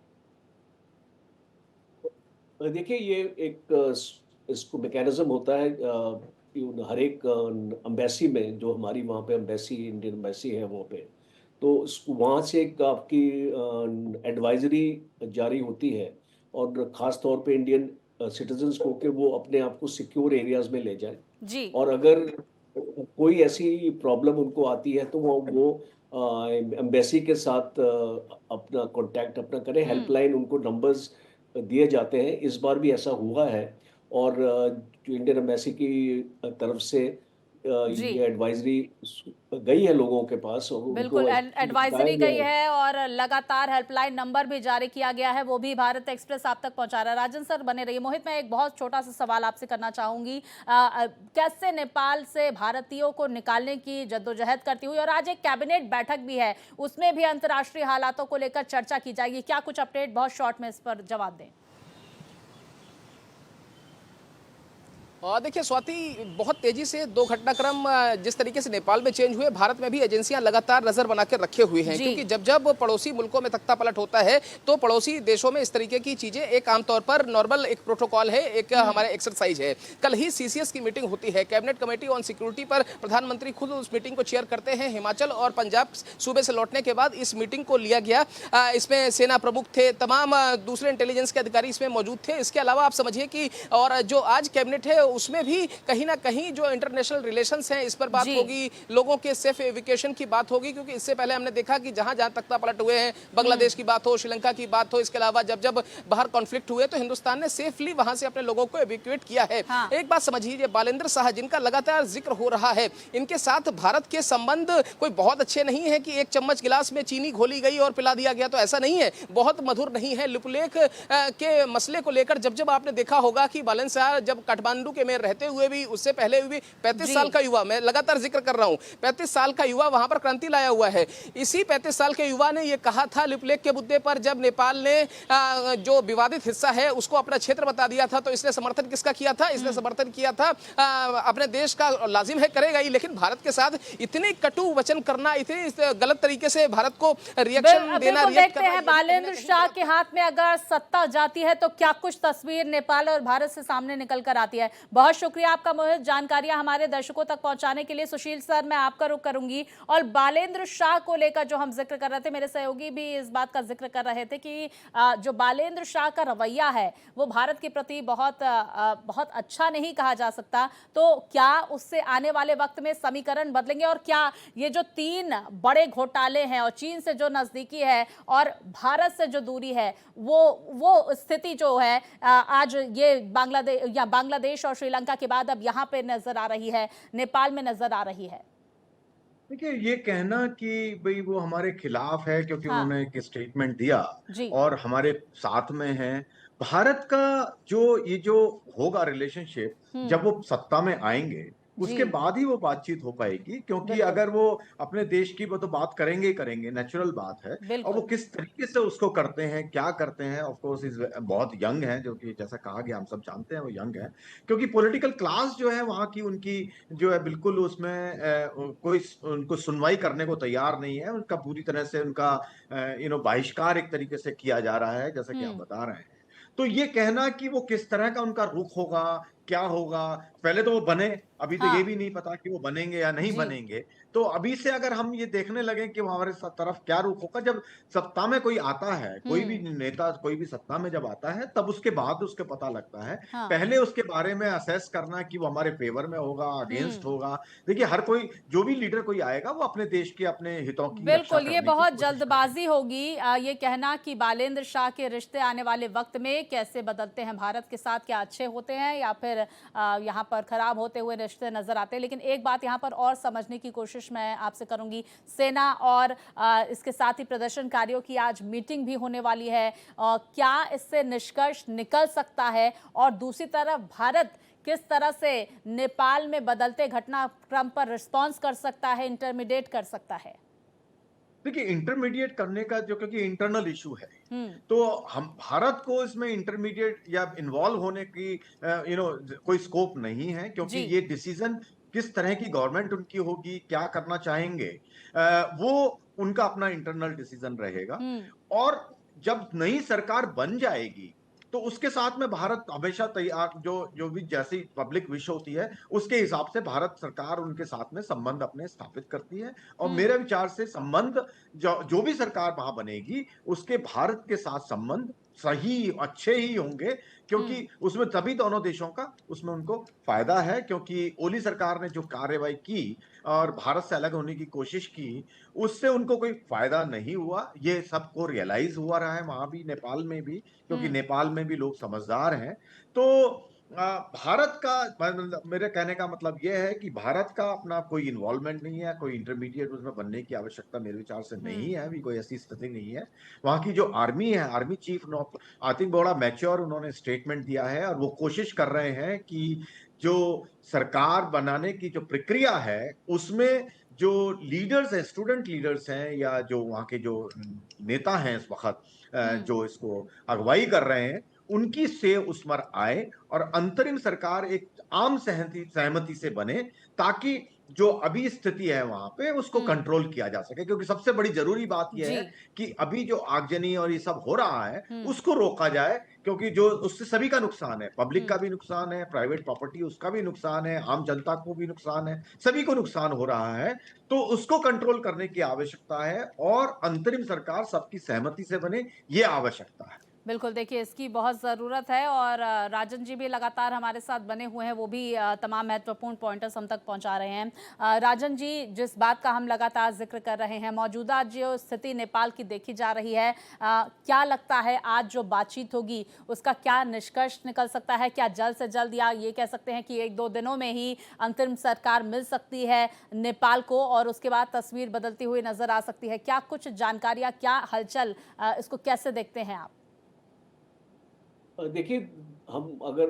देखिए, ये एक इसको मैकेनिज्म होता है हर एक एम्बेसी में, जो हमारी वहाँ पे एम्बेसी, इंडियन एम्बेसी है वहाँ पे, तो वहाँ से एक आपकी एडवाइजरी जारी होती है, और ख़ास तौर पे इंडियन सिटीजन्स को कि वो अपने आप को सिक्योर एरियाज में ले जाएं जी। और अगर कोई ऐसी प्रॉब्लम उनको आती है तो वो एम्बेसी के साथ अपना कांटेक्ट अपना करें। हेल्पलाइन उनको नंबर्स दिए जाते हैं। इस बार भी ऐसा हुआ है, और जो इंडियन एम्बेसी की तरफ से ये एडवाइजरी गई है लोगों के पास। बिल्कुल, एडवाइजरी गई है और लगातार हेल्पलाइन नंबर भी जारी किया गया है, वो भी भारत एक्सप्रेस आप तक पहुंचा रहा है। राजन सर बने रहिए। मोहित, मैं एक बहुत छोटा सा सवाल आपसे करना चाहूंगी। कैसे नेपाल से भारतीयों को निकालने की जद्दोजहद करती हुई, और आज एक कैबिनेट बैठक भी है, उसमें भी अंतर्राष्ट्रीय हालातों को लेकर चर्चा की जाएगी, क्या कुछ अपडेट? बहुत शॉर्ट में इस पर जवाब दें। और देखिए स्वाति, बहुत तेजी से 2 घटनाक्रम जिस तरीके से नेपाल में चेंज हुए, भारत में भी एजेंसियां लगातार नजर बना के रखे हुए हैं, क्योंकि जब जब पड़ोसी मुल्कों में तख्ता पलट होता है तो पड़ोसी देशों में इस तरीके की चीजें एक आमतौर पर नॉर्मल एक प्रोटोकॉल है, एक हमारे एक्सरसाइज है। कल ही सीसीएस की मीटिंग होती है, कैबिनेट कमेटी ऑन सिक्योरिटी पर प्रधानमंत्री खुद उस मीटिंग को चेयर करते हैं। हिमाचल और पंजाब सूबे से लौटने के बाद इस मीटिंग को लिया गया। इसमें सेना प्रमुख थे, तमाम दूसरे इंटेलिजेंस के अधिकारी इसमें मौजूद थे। इसके अलावा आप समझिए कि और जो आज कैबिनेट है उसमें भी कहीं ना कहीं जो इंटरनेशनल रिलेशंस हैं इस पर बात होगी, लोगों के सेफ एविकेशन की बात होगी, क्योंकि इससे पहले हमने देखा कि जहां जहां तख्ता पलट हुए हैं, बांग्लादेश की बात हो, श्रीलंका की बात हो, इसके अलावा जब जब बाहर कॉन्फ्लिक्ट हुए तो हिंदुस्तान ने सेफली वहां से अपने लोगों को एविक्यूएट किया है। एक बात समझिए, बालेंद्र शाह जिनका लगातार जिक्र हो रहा है, इनके साथ भारत के संबंध कोई बहुत अच्छे नहीं है कि एक चम्मच गिलास में चीनी घोली गई और पिला दिया गया, तो ऐसा नहीं है, बहुत मधुर नहीं है। लिपुलेख के मसले को लेकर जब जब आपने देखा होगा कि बालेंद्र शाह जब काठमांडू के मेयर रहते हुए भी, उससे पहले भी 35 साल का युवा, मैं लगातार जिक्र कर रहा हूं, 35 साल का युवा वहां पर क्रांति लाया हुआ है। इसी 35 साल के युवा ने यह कहा था लिपुलेख के मुद्दे पर, जब नेपाल ने जो विवादित हिस्सा है उसको अपना क्षेत्र बता दिया था, तो इसने समर्थन किसका किया था? इसने समर्थन किया था अपने देश का। लाजिम है करेगा ही, लेकिन भारत के साथ इतने कटु वचन करना, इतने गलत तरीके से भारत को रिएक्शन देना, देखते हैं बालेंद्र शाह के हाथ में अगर सत्ता जाती है तो क्या कुछ तस्वीर नेपाल और भारत से सामने निकल कर आती है। बहुत शुक्रिया आपका मोहित, जानकारियां हमारे दर्शकों तक पहुंचाने के लिए। सुशील सर, मैं आपका रुख करूंगी और बालेंद्र शाह को लेकर जो हम जिक्र कर रहे थे, मेरे सहयोगी भी इस बात का जिक्र कर रहे थे कि जो बालेंद्र शाह का रवैया है वो भारत के प्रति बहुत अच्छा नहीं कहा जा सकता। तो क्या उससे आने वाले वक्त में समीकरण बदलेंगे और क्या ये जो 3 बड़े घोटाले हैं और चीन से जो नजदीकी है और भारत से जो दूरी है, वो स्थिति जो है आज ये बांग्लादेश और श्रीलंका के बाद अब यहां पे नजर आ रही है, नेपाल में नजर आ रही है। देखिए, ये कहना कि भाई वो हमारे खिलाफ है क्योंकि हाँ, उन्होंने एक स्टेटमेंट दिया जी, और हमारे साथ में है, भारत का जो होगा रिलेशनशिप, जब वो सत्ता में आएंगे जी, उसके बाद ही वो बातचीत हो पाएगी, क्योंकि बिल्कुल, अगर वो अपने देश की, वो तो बात करेंगे ही करेंगे, नेचुरल बात है। और वो बिल्कुल, किस तरीके से उसको करते हैं, क्या करते हैं, ऑफ कोर्स इज बहुत यंग है, जो कि जैसा कहा गया हम सब जानते हैं वो यंग है, क्योंकि पॉलिटिकल क्लास जो है वहाँ की, उनकी जो है बिल्कुल उसमें कोई उनको सुनवाई करने को तैयार नहीं है। उनका पूरी तरह से उनका बहिष्कार एक तरीके से किया जा रहा है, जैसा कि आप हम्म, बता रहे हैं। तो ये कहना कि वो किस तरह का उनका रुख होगा, क्या होगा, पहले तो वो बने, अभी तो ये हाँ, भी नहीं पता कि वो बनेंगे या नहीं जी, बनेंगे। तो अभी से अगर हम ये देखने लगे कि वो हमारे तरफ क्या रुख होगा, जब सत्ता में कोई आता है, कोई भी हम्म, नेता, कोई भी सत्ता में जब आता है, तब उसके बाद उसके पता लगता है। हाँ, पहले उसके बारे में असेस करना कि वो हमारे फेवर में होगा, अगेंस्ट हम्म, होगा। देखिए, हर कोई जो भी लीडर कोई आएगा, वो अपने देश के, अपने हितों की रक्षा बिल्कुल, ये करने की बहुत कोशिश करेगा। जल्दबाजी होगी ये कहना कि बालेंद्र शाह के रिश्ते आने वाले वक्त में कैसे बदलते हैं भारत के साथ, क्या अच्छे होते हैं या फिर यहाँ पर खराब होते हुए रिश्ते नजर आते हैं। लेकिन एक बात यहाँ पर और समझने की कोशिश मैं आपसे करूंगी, सेना और इसके साथ ही प्रदर्शनकारियों की आज मीटिंग भी होने वाली है, क्या इससे निष्कर्ष निकल सकता है और दूसरी तरफ भारत किस तरह से नेपाल में बदलते घटनाक्रम पर रिस्पॉन्स कर सकता है, इंटरमीडिएट कर सकता है। देखिए, इंटरमीडिएट करने का जो, क्योंकि इंटरनल इशू है, हम्म, तो हम भारत को इसमें इंटरमीडिएट या इन्वॉल्व होने की कोई स्कोप नहीं है, क्योंकि जी, ये डिसीजन किस तरह की गवर्नमेंट उनकी होगी, क्या करना चाहेंगे, वो उनका अपना इंटरनल डिसीजन रहेगा। हम्म, और जब नई सरकार बन जाएगी, तो उसके साथ में भारत हमेशा तैयार, जो जो भी जैसी पब्लिक विश होती है, उसके हिसाब से भारत सरकार उनके साथ में संबंध अपने स्थापित करती है। और हम्म, मेरे विचार से संबंध, जो भी सरकार वहां बनेगी, उसके भारत के साथ संबंध सही अच्छे ही होंगे, हम्म, क्योंकि उसमें तभी दोनों देशों का उसमें उनको फायदा है। क्योंकि ओली सरकार ने जो कार्रवाई की और भारत से अलग होने की कोशिश की, उससे उनको कोई फायदा नहीं हुआ। ये सबको रियलाइज हुआ रहा है, वहां भी, नेपाल में भी, क्योंकि हम्म, नेपाल में भी लोग समझदार हैं। तो भारत का, मेरे कहने का मतलब यह है कि भारत का अपना कोई इन्वॉल्वमेंट नहीं है, कोई इंटरमीडिएट उसमें बनने की आवश्यकता मेरे विचार से नहीं हम्म, है, अभी कोई ऐसी स्थिति नहीं है। वहां की जो आर्मी है, आर्मी चीफ आई थिंक बड़ा मैच्योर उन्होंने स्टेटमेंट दिया है, और वो कोशिश कर रहे हैं कि जो सरकार बनाने की जो प्रक्रिया है, उसमें जो लीडर्स हैं, स्टूडेंट लीडर्स हैं, या जो वहाँ के जो नेता हैं इस वक्त, हम्म, जो इसको अगुवाई कर रहे हैं, उनकी से उस पर आए और अंतरिम सरकार एक आम सहमति से बने, ताकि जो अभी स्थिति है वहां पे उसको हम्म, कंट्रोल किया जा सके। क्योंकि सबसे बड़ी जरूरी बात यह जी, है कि अभी जो आगजनी और ये सब हो रहा है, हम्म, उसको रोका जाए, क्योंकि जो उससे सभी का नुकसान है, पब्लिक हम्म, का भी नुकसान है, प्राइवेट प्रॉपर्टी उसका भी नुकसान है, आम जनता को भी नुकसान है, सभी को नुकसान हो रहा है। तो उसको कंट्रोल करने की आवश्यकता है, और अंतरिम सरकार सबकी सहमति से बने, ये आवश्यकता है। बिल्कुल, देखिए इसकी बहुत ज़रूरत है और राजन जी भी लगातार हमारे साथ बने हुए हैं, वो भी तमाम महत्वपूर्ण पॉइंटर्स हम तक पहुंचा रहे हैं। राजन जी, जिस बात का हम लगातार जिक्र कर रहे हैं, मौजूदा जो स्थिति नेपाल की देखी जा रही है, क्या लगता है आज जो बातचीत होगी उसका क्या निष्कर्ष निकल सकता है? क्या जल्द से जल्द, या ये कह सकते हैं कि 1-2 दिनों में ही अंतरिम सरकार मिल सकती है नेपाल को और उसके बाद तस्वीर बदलती हुई नजर आ सकती है? क्या कुछ जानकारियाँ, क्या हलचल, इसको कैसे देखते हैं आप? देखिए, हम अगर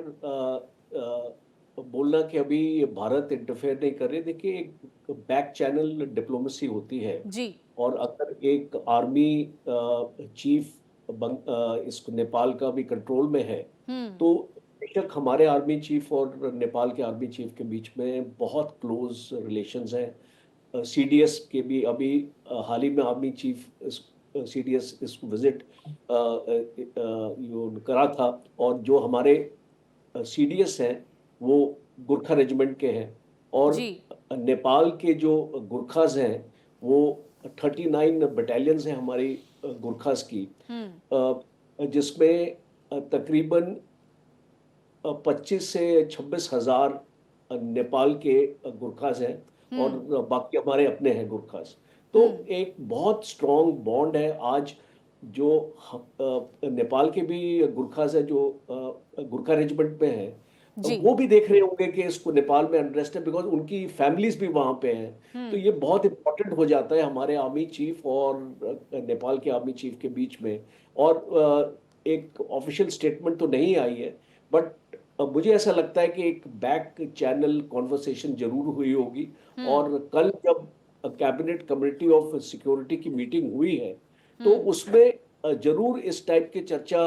बोलना कि अभी भारत इंटरफेयर नहीं कर रहे, देखिए एक बैक चैनल डिप्लोमेसी होती है। जी, और अगर एक आर्मी चीफ इस नेपाल का भी कंट्रोल में है, हुँ, तो बेशक हमारे आर्मी चीफ और नेपाल के आर्मी चीफ के बीच में बहुत क्लोज रिलेशंस हैं। सीडीएस के भी अभी हाल ही में आर्मी चीफ सीडीएस इसको विजिट करा था, और जो हमारे सीडीएस हैं वो गुरखा रेजिमेंट के हैं, और जी। नेपाल के जो गुरखास हैं वो 39 बटालियंस हैं हमारी गुरखास की, जिसमें तकरीबन 25 से 26 हजार नेपाल के गुरखास हैं, और बाकी हमारे अपने हैं गुरखास। तो एक बहुत स्ट्रॉन्ग बॉन्ड है आज, जो नेपाल के भी गुरखास है जो गुरखा रेजिमेंट में है, वो भी देख रहे होंगे कि इसको नेपाल में अनरेस्ट है, बिकॉज उनकी फैमिलीज भी वहां पे हैं। तो ये बहुत इंपॉर्टेंट हो जाता है हमारे आर्मी चीफ और नेपाल के आर्मी चीफ के बीच में। और एक ऑफिशियल स्टेटमेंट तो नहीं आई है, बट मुझे ऐसा लगता है कि एक बैक चैनल कॉन्वर्सेशन जरूर हुई होगी। और कल जब कैबिनेट कमेटी ऑफ सिक्योरिटी की मीटिंग हुई है, तो उसमें जरूर इस टाइप की चर्चा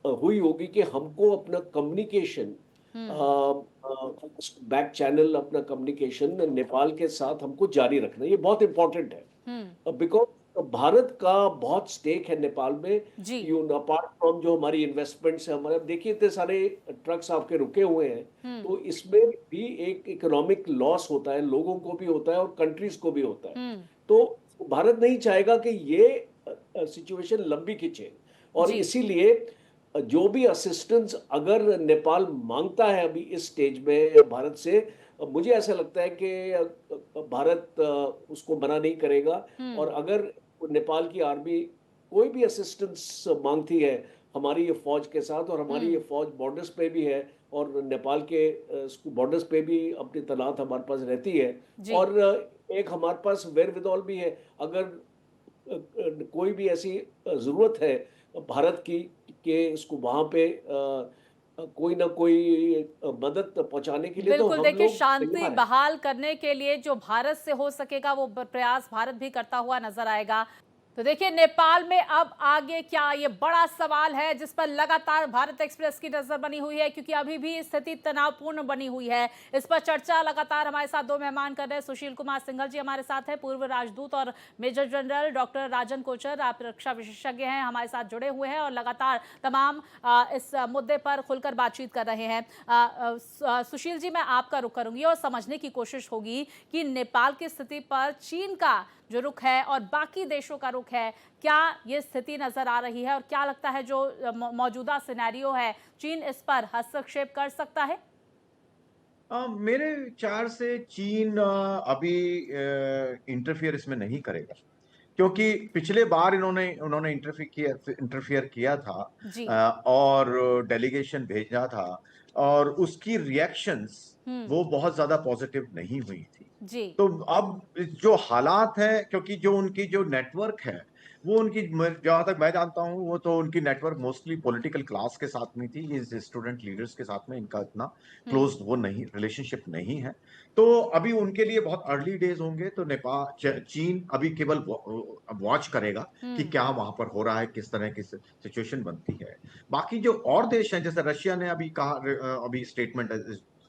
हुई होगी कि हमको अपना कम्युनिकेशन, बैक चैनल अपना कम्युनिकेशन नेपाल के साथ हमको जारी रखना, ये बहुत इंपॉर्टेंट है। बिकॉज भारत का बहुत स्टेक है नेपाल में, अपार्ट फ्रॉम जो हमारी इन्वेस्टमेंट्स है हमारे। अब देखिए इतने सारे ट्रक्स आपके रुके हुए हैं, तो इसमें भी एक इकोनॉमिक लॉस होता है, लोगों को भी होता है और कंट्रीज को भी होता है। तो भारत नहीं चाहेगा कि ये सिचुएशन लंबी खिंचे, और इसीलिए जो भी असिस्टेंस अगर नेपाल मांगता है अभी इस स्टेज में भारत से, मुझे ऐसा लगता है कि भारत उसको मना नहीं करेगा। और अगर नेपाल की आर्मी कोई भी असिस्टेंस मांगती है हमारी ये फौज के साथ, और हमारी ये फौज बॉर्डर्स पे भी है और नेपाल के बॉर्डर्स पे भी अपनी तैनात हमारे पास रहती है, और एक हमारे पास वेरविदौल भी है। अगर कोई भी ऐसी जरूरत है भारत की कि इसको वहां पे कोई ना कोई मदद पहुंचाने के लिए, तो बिल्कुल। हम देखिए, लोग शांति बहाल करने के लिए जो भारत से हो सकेगा वो प्रयास भारत भी करता हुआ नजर आएगा। तो देखिए, नेपाल में अब आगे क्या, ये बड़ा सवाल है जिस पर लगातार भारत एक्सप्रेस की नजर बनी हुई है, क्योंकि अभी भी स्थिति तनावपूर्ण बनी हुई है। इस पर चर्चा लगातार हमारे साथ दो मेहमान कर रहे हैं। सुशील कुमार सिंघल जी हमारे साथ हैं, पूर्व राजदूत, और मेजर जनरल डॉक्टर राजन कोचर, आप रक्षा विशेषज्ञ हैं, हमारे साथ जुड़े हुए हैं और लगातार तमाम इस मुद्दे पर खुलकर बातचीत कर रहे हैं। सुशील जी, मैं आपका रुख करूंगी और समझने की कोशिश होगी कि नेपाल की स्थिति पर चीन का जो रुख है और बाकी देशों का रुख है, क्या ये स्थिति नजर आ रही है, और क्या लगता है जो मौजूदा सिनेरियो है, चीन इस पर हस्तक्षेप कर सकता है? मेरे विचार से चीन अभी इंटरफियर इसमें नहीं करेगा, क्योंकि पिछले बार उन्होंने इंटरफियर किया था और डेलीगेशन भेजा था, और उसकी रिएक्शंस वो बहुत ज्यादा पॉजिटिव नहीं हुई थी। तो अब जो हालात है, क्योंकि जो उनकी जो नेटवर्क है वो उनकी, जहां तक मैं जानता हूं, वो तो उनकी नेटवर्क मोस्टली पॉलिटिकल क्लास के साथ में थी, इस स्टूडेंट लीडर्स के साथ में इनका इतना क्लोज वो नहीं, रिलेशनशिप नहीं है। तो अभी उनके लिए बहुत अर्ली डेज होंगे। तो नेपाल, चीन अभी केवल वॉच करेगा कि क्या वहां पर हो रहा है, किस तरह की सिचुएशन बनती है। बाकी जो और देश हैं, जैसे रशिया ने अभी कहा, अभी स्टेटमेंट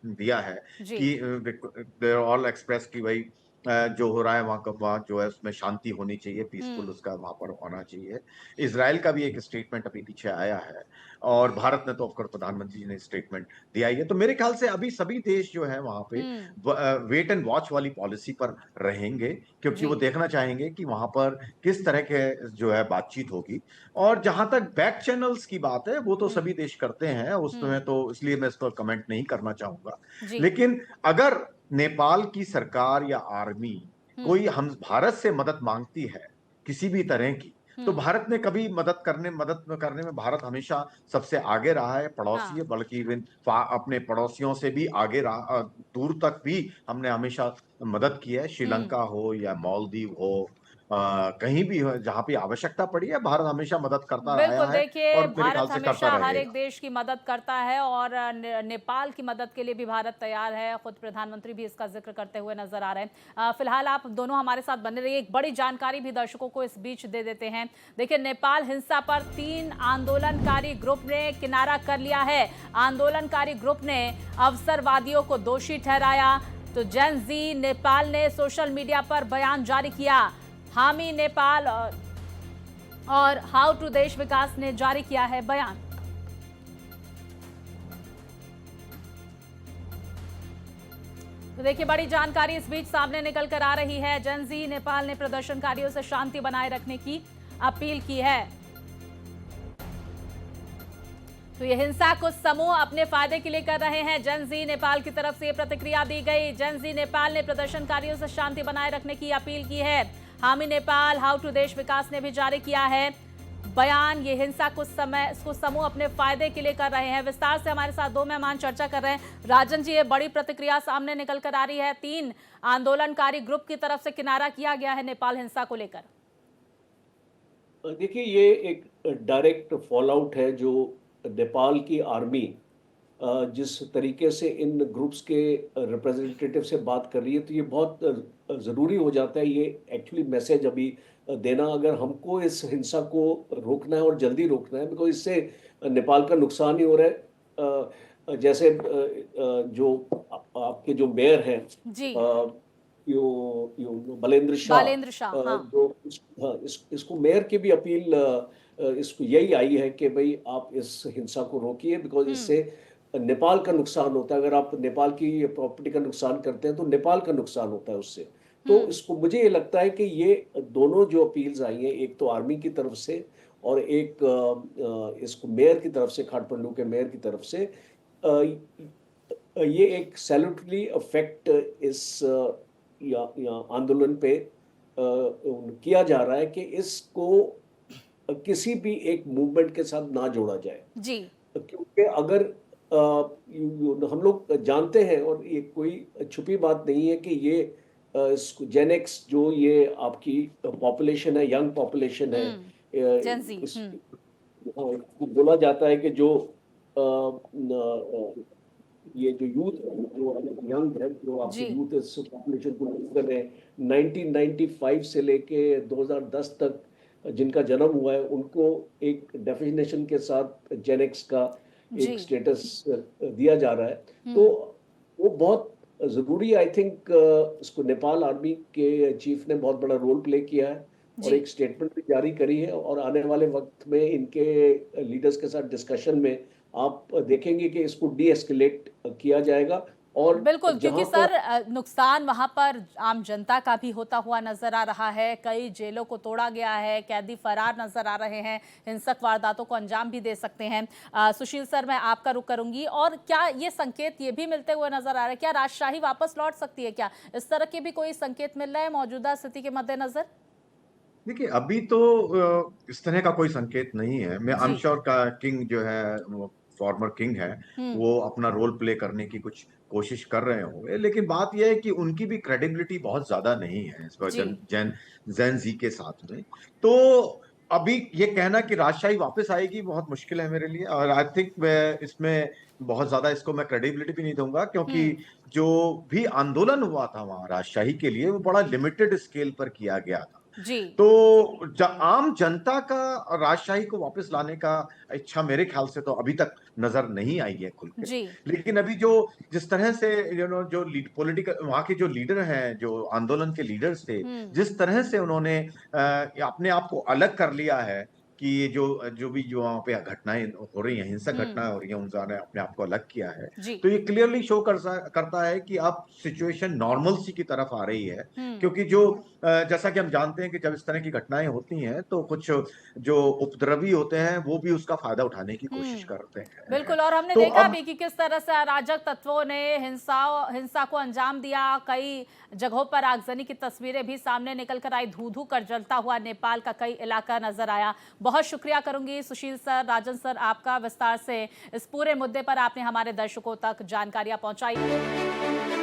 दिया है कि दे ऑल एक्सप्रेस की भाई जो हो रहा है वहाँ जो है उसमें शांति होनी चाहिए, पीसफुल उसका वहां पर होना चाहिए। इजराइल का भी एक स्टेटमेंट अभी पीछे आया है, और भारत ने तो ऑफकोर्स प्रधानमंत्री जी ने स्टेटमेंट दिया ही है। तो मेरे ख्याल से अभी सभी देश जो है वहां पे वेट एंड वॉच वाली पॉलिसी पर रहेंगे, क्योंकि वो देखना चाहेंगे कि वहां पर किस तरह के जो है बातचीत होगी। और जहां तक बैक चैनल्स की बात है, वो तो सभी देश करते हैं, उसमें तो इसलिए मैं इस पर कमेंट नहीं करना चाहूंगा। लेकिन अगर नेपाल की सरकार या आर्मी कोई हम भारत से मदद मांगती है किसी भी तरह की, तो भारत ने कभी मदद करने में भारत हमेशा सबसे आगे रहा है, पड़ोसी है, बल्कि इवन अपने पड़ोसियों से भी आगे रहा, दूर तक भी हमने हमेशा मदद की है। श्रीलंका हो या मालदीव हो, कहीं भी हो, जहां पे आवश्यकता पड़ी है, भारत हमेशा मदद करता आया बिल्कुल। है, देखिए, और मेरे ख्याल भारत से करता हमेशा हर रहेगा। एक देश की मदद करता है, और नेपाल की मदद के लिए भी भारत तैयार है। खुद प्रधानमंत्री भी इसका जिक्र करते हुए नजर आ रहे हैं। फिलहाल आप दोनों हमारे साथ बने रहिए। एक बड़ी जानकारी भी दर्शकों को इस बीच दे देते हैं। देखिए, नेपाल हिंसा पर 3 आंदोलनकारी ग्रुप ने किनारा कर लिया है। आंदोलनकारी ग्रुप ने अवसरवादियों को दोषी ठहराया। तो जेन जी नेपाल ने सोशल मीडिया पर बयान जारी किया। हामी नेपाल और हाउ टू देश विकास ने जारी किया है बयान। तो देखिए, बड़ी जानकारी इस बीच सामने निकल कर आ रही है। जेन ज़ी नेपाल ने प्रदर्शनकारियों से शांति बनाए रखने की अपील की है। तो ये हिंसा कुछ समूह अपने फायदे के लिए कर रहे हैं। जेन ज़ी नेपाल की तरफ से ये प्रतिक्रिया दी गई। जेन ज़ी नेपाल ने प्रदर्शनकारियों से शांति बनाए रखने की अपील की है। हामी नेपाल, हाउ टू देश विकास ने भी जारी किया है बयान। ये हिंसा कुछ समूह अपने फायदे के लिए कर रहे हैं। विस्तार से हमारे साथ दो मेहमान चर्चा कर रहे हैं। राजन जी, ये बड़ी प्रतिक्रिया सामने निकल कर आ रही है। 3 आंदोलनकारी ग्रुप की तरफ से किनारा किया गया है नेपाल हिंसा को लेकर। देखिए, ये एक डायरेक्ट फॉल आउट है जो नेपाल की आर्मी जिस तरीके से इन ग्रुप्स के रिप्रेजेंटेटिव से बात कर रही है, तो ये बहुत ज़रूरी हो जाता है ये एक्चुअली मैसेज अभी देना, अगर हमको इस हिंसा को रोकना है और जल्दी रोकना है, बिकॉज इससे नेपाल का नुकसान ही हो रहा है। जैसे जो आपके जो मेयर हैं जी, बलेंद्र शाह, हाँ। जो इसको मेयर की भी अपील इसको यही आई है कि भाई आप इस हिंसा को रोकिए, बिकॉज इससे नेपाल का नुकसान होता है। अगर आप नेपाल की प्रॉपर्टी का नुकसान करते हैं तो नेपाल का नुकसान होता है उससे। तो इसको मुझे ये लगता है कि ये दोनों जो अपील्स आई हैं, एक तो आर्मी की तरफ से और एक इसको मेयर की तरफ से, खाटमंडू के मेयर की तरफ से, ये एक सैल्यूटरी इफेक्ट इस या आंदोलन पे किया जा रहा है कि इसको किसी भी एक मूवमेंट के साथ ना जोड़ा जाए जी, क्योंकि अगर हम लोग जानते हैं और ये कोई छुपी बात नहीं है कि ये जेनेक्स जो ये आपकी पॉपुलेशन है, यंग पॉपुलेशन है, जेन ज़ी, बोला जाता है कि जो ये जो यूथ जो यंग है, जो आपके यूथ इस पॉपुलेशन को कर रहे हैं, 1995 से लेके 2010 तक जिनका जन्म हुआ है, उनको एक डेफिनेशन के साथ जेनेक्स का एक स्टेटस दिया जा रहा है। तो वो बहुत जरूरी, आई थिंक इसको नेपाल आर्मी के चीफ ने बहुत बड़ा रोल प्ले किया है और एक स्टेटमेंट भी जारी करी है, और आने वाले वक्त में इनके लीडर्स के साथ डिस्कशन में आप देखेंगे कि इसको डी एस्केलेट किया जाएगा। और बिल्कुल, क्योंकि सर नुकसान वहां पर आम जनता का भी होता हुआ नजर आ रहा है। कई जेलों को तोड़ा गया है, कैदी फरार नजर आ रहे हैं, हिंसक वारदातों को अंजाम भी दे सकते हैं। सुशील सर, मैं आपका रुख करूंगी। और क्या ये संकेत ये भी मिलते हुए नजर आ रहे हैं, क्या राजशाही वापस लौट सकती है? क्या इस तरह के भी कोई संकेत मिल रहा है मौजूदा स्थिति के मद्देनजर? देखिए, अभी तो इस तरह का कोई संकेत नहीं है। मैं आई एम श्योर का किंग जो है, फॉर्मर किंग है, वो अपना रोल प्ले करने की कुछ कोशिश कर रहे होंगे, लेकिन बात यह है कि उनकी भी क्रेडिबिलिटी बहुत ज्यादा नहीं है इस पर जेन ज़ी के साथ में। तो अभी ये कहना कि राजशाही वापस आएगी बहुत मुश्किल है मेरे लिए, और आई थिंक मैं इसमें बहुत ज्यादा इसको मैं क्रेडिबिलिटी भी नहीं दूंगा, क्योंकि जो भी आंदोलन हुआ था वहां राजशाही के लिए, वो बड़ा लिमिटेड स्केल पर किया गया था। जी। तो आम जनता का राजशाही को वापस लाने का इच्छा मेरे ख्याल से तो अभी तक नजर नहीं आई है खुल के। लेकिन अभी जो जिस तरह से जो पॉलिटिकल वहां के जो लीडर हैं, जो आंदोलन के लीडर्स थे, जिस तरह से उन्होंने अपने आप को अलग कर लिया है कि ये जो भी जो वहां पे घटनाएं हो रही हैं, हिंसक घटनाएं हो रही हैं, उन्होंने अपने आप को अलग किया है। तो ये क्लियरली शो करता है कि अब सिचुएशन नॉर्मलसी की तरफ आ रही है। क्योंकि जैसा कि हम जानते हैं कि जब इस तरह की घटनाएं होती हैं तो कुछ जो उपद्रवी होते हैं वो भी उसका फायदा उठाने की कोशिश करते हैं। बिल्कुल, और हमने देखा भी कि किस तरह से अराजक तत्वों ने हिंसा को अंजाम दिया। कई जगहों पर आगजनी की तस्वीरें भी सामने निकल कर आई। धू धू कर जलता हुआ नेपाल का कई इलाका नजर आया। बहुत शुक्रिया करूंगी सुशील सर, राजन सर, आपका विस्तार से इस पूरे मुद्दे पर आपने हमारे दर्शकों तक जानकारियां पहुंचाई।